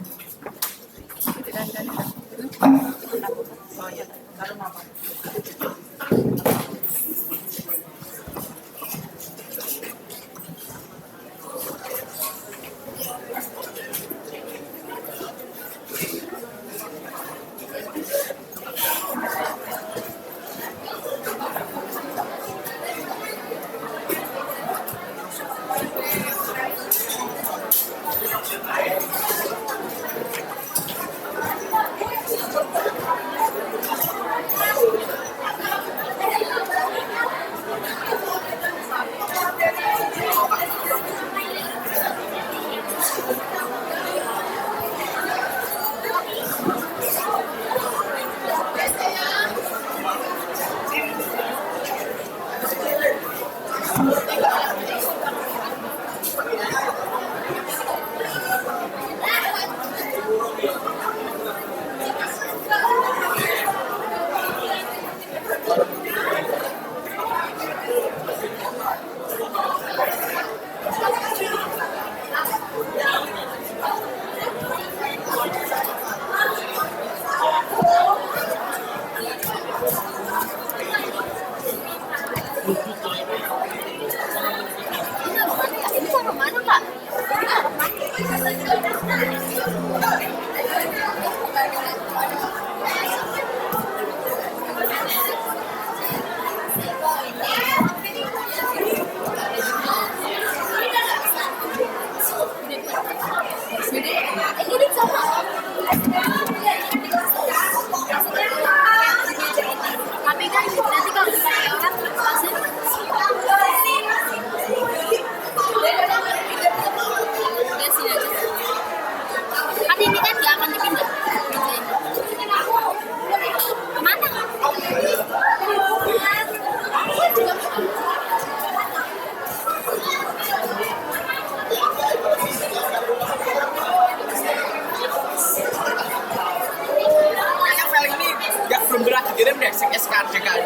SKD kan.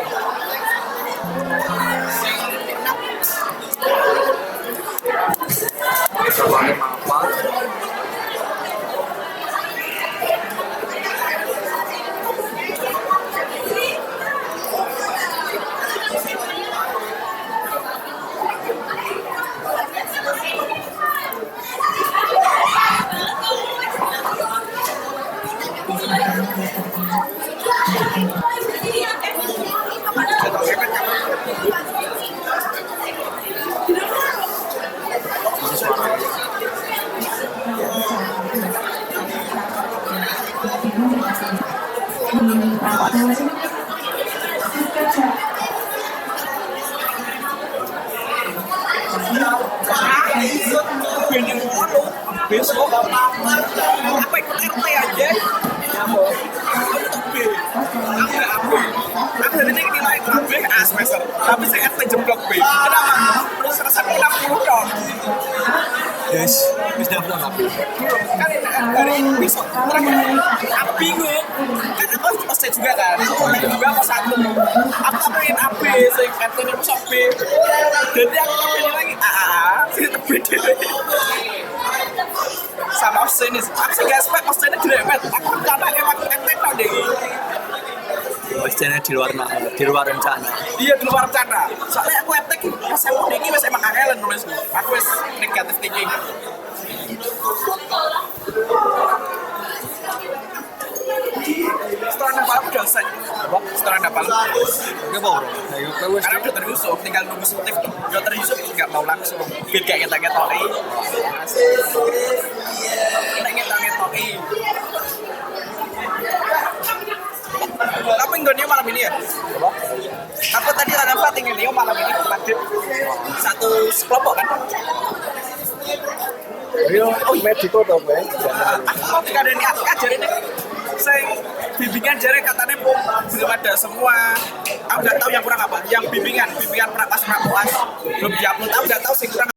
Besok apa ikut RT aja? Untuk B, aku dari ini nilai B A semester, tapi saya RT jemblok B. Kenapa? Terus rasanya 60 dong. Yes, bisa dapat nggak? Kan dari besok aku bingung. Kan aku pasti juga kan. Aku juga mau satu. Aku pengen AB, saya RT-nya masuk B. Jadi aku pengen lagi saya B deh. Sama absenis, aku gak expect absennya direpet. Aku rencana emang RT tau deh. Absennya di luar rencana. Iya di luar rencana. Soalnya aku RT pas aku ini masih emang angelen nulis. Aku wis negatif thinking. Setelah napal aku udah selesai. Setelah napal. Oke, bro. Karena udah terusuk, tinggal nunggu motif. Udah terusuk nggak mau langsung. Fit kayak ngetok-ngetoki. Kayak ngetok-ngetoki. Kamu ingin malam ini ya? Aku tadi ada tinggal dia malam ini maghrib. Satu sekelompok kan? Oh, mediko tuh, Ben. Aku tidak ada niat ajarin ini. Saya bimbingan jari katanya belum ada semua. Aku nggak tahu yang kurang apa. Yang bimbingan prakas prakuas belum diupload. Aku nggak tahu sih kurang.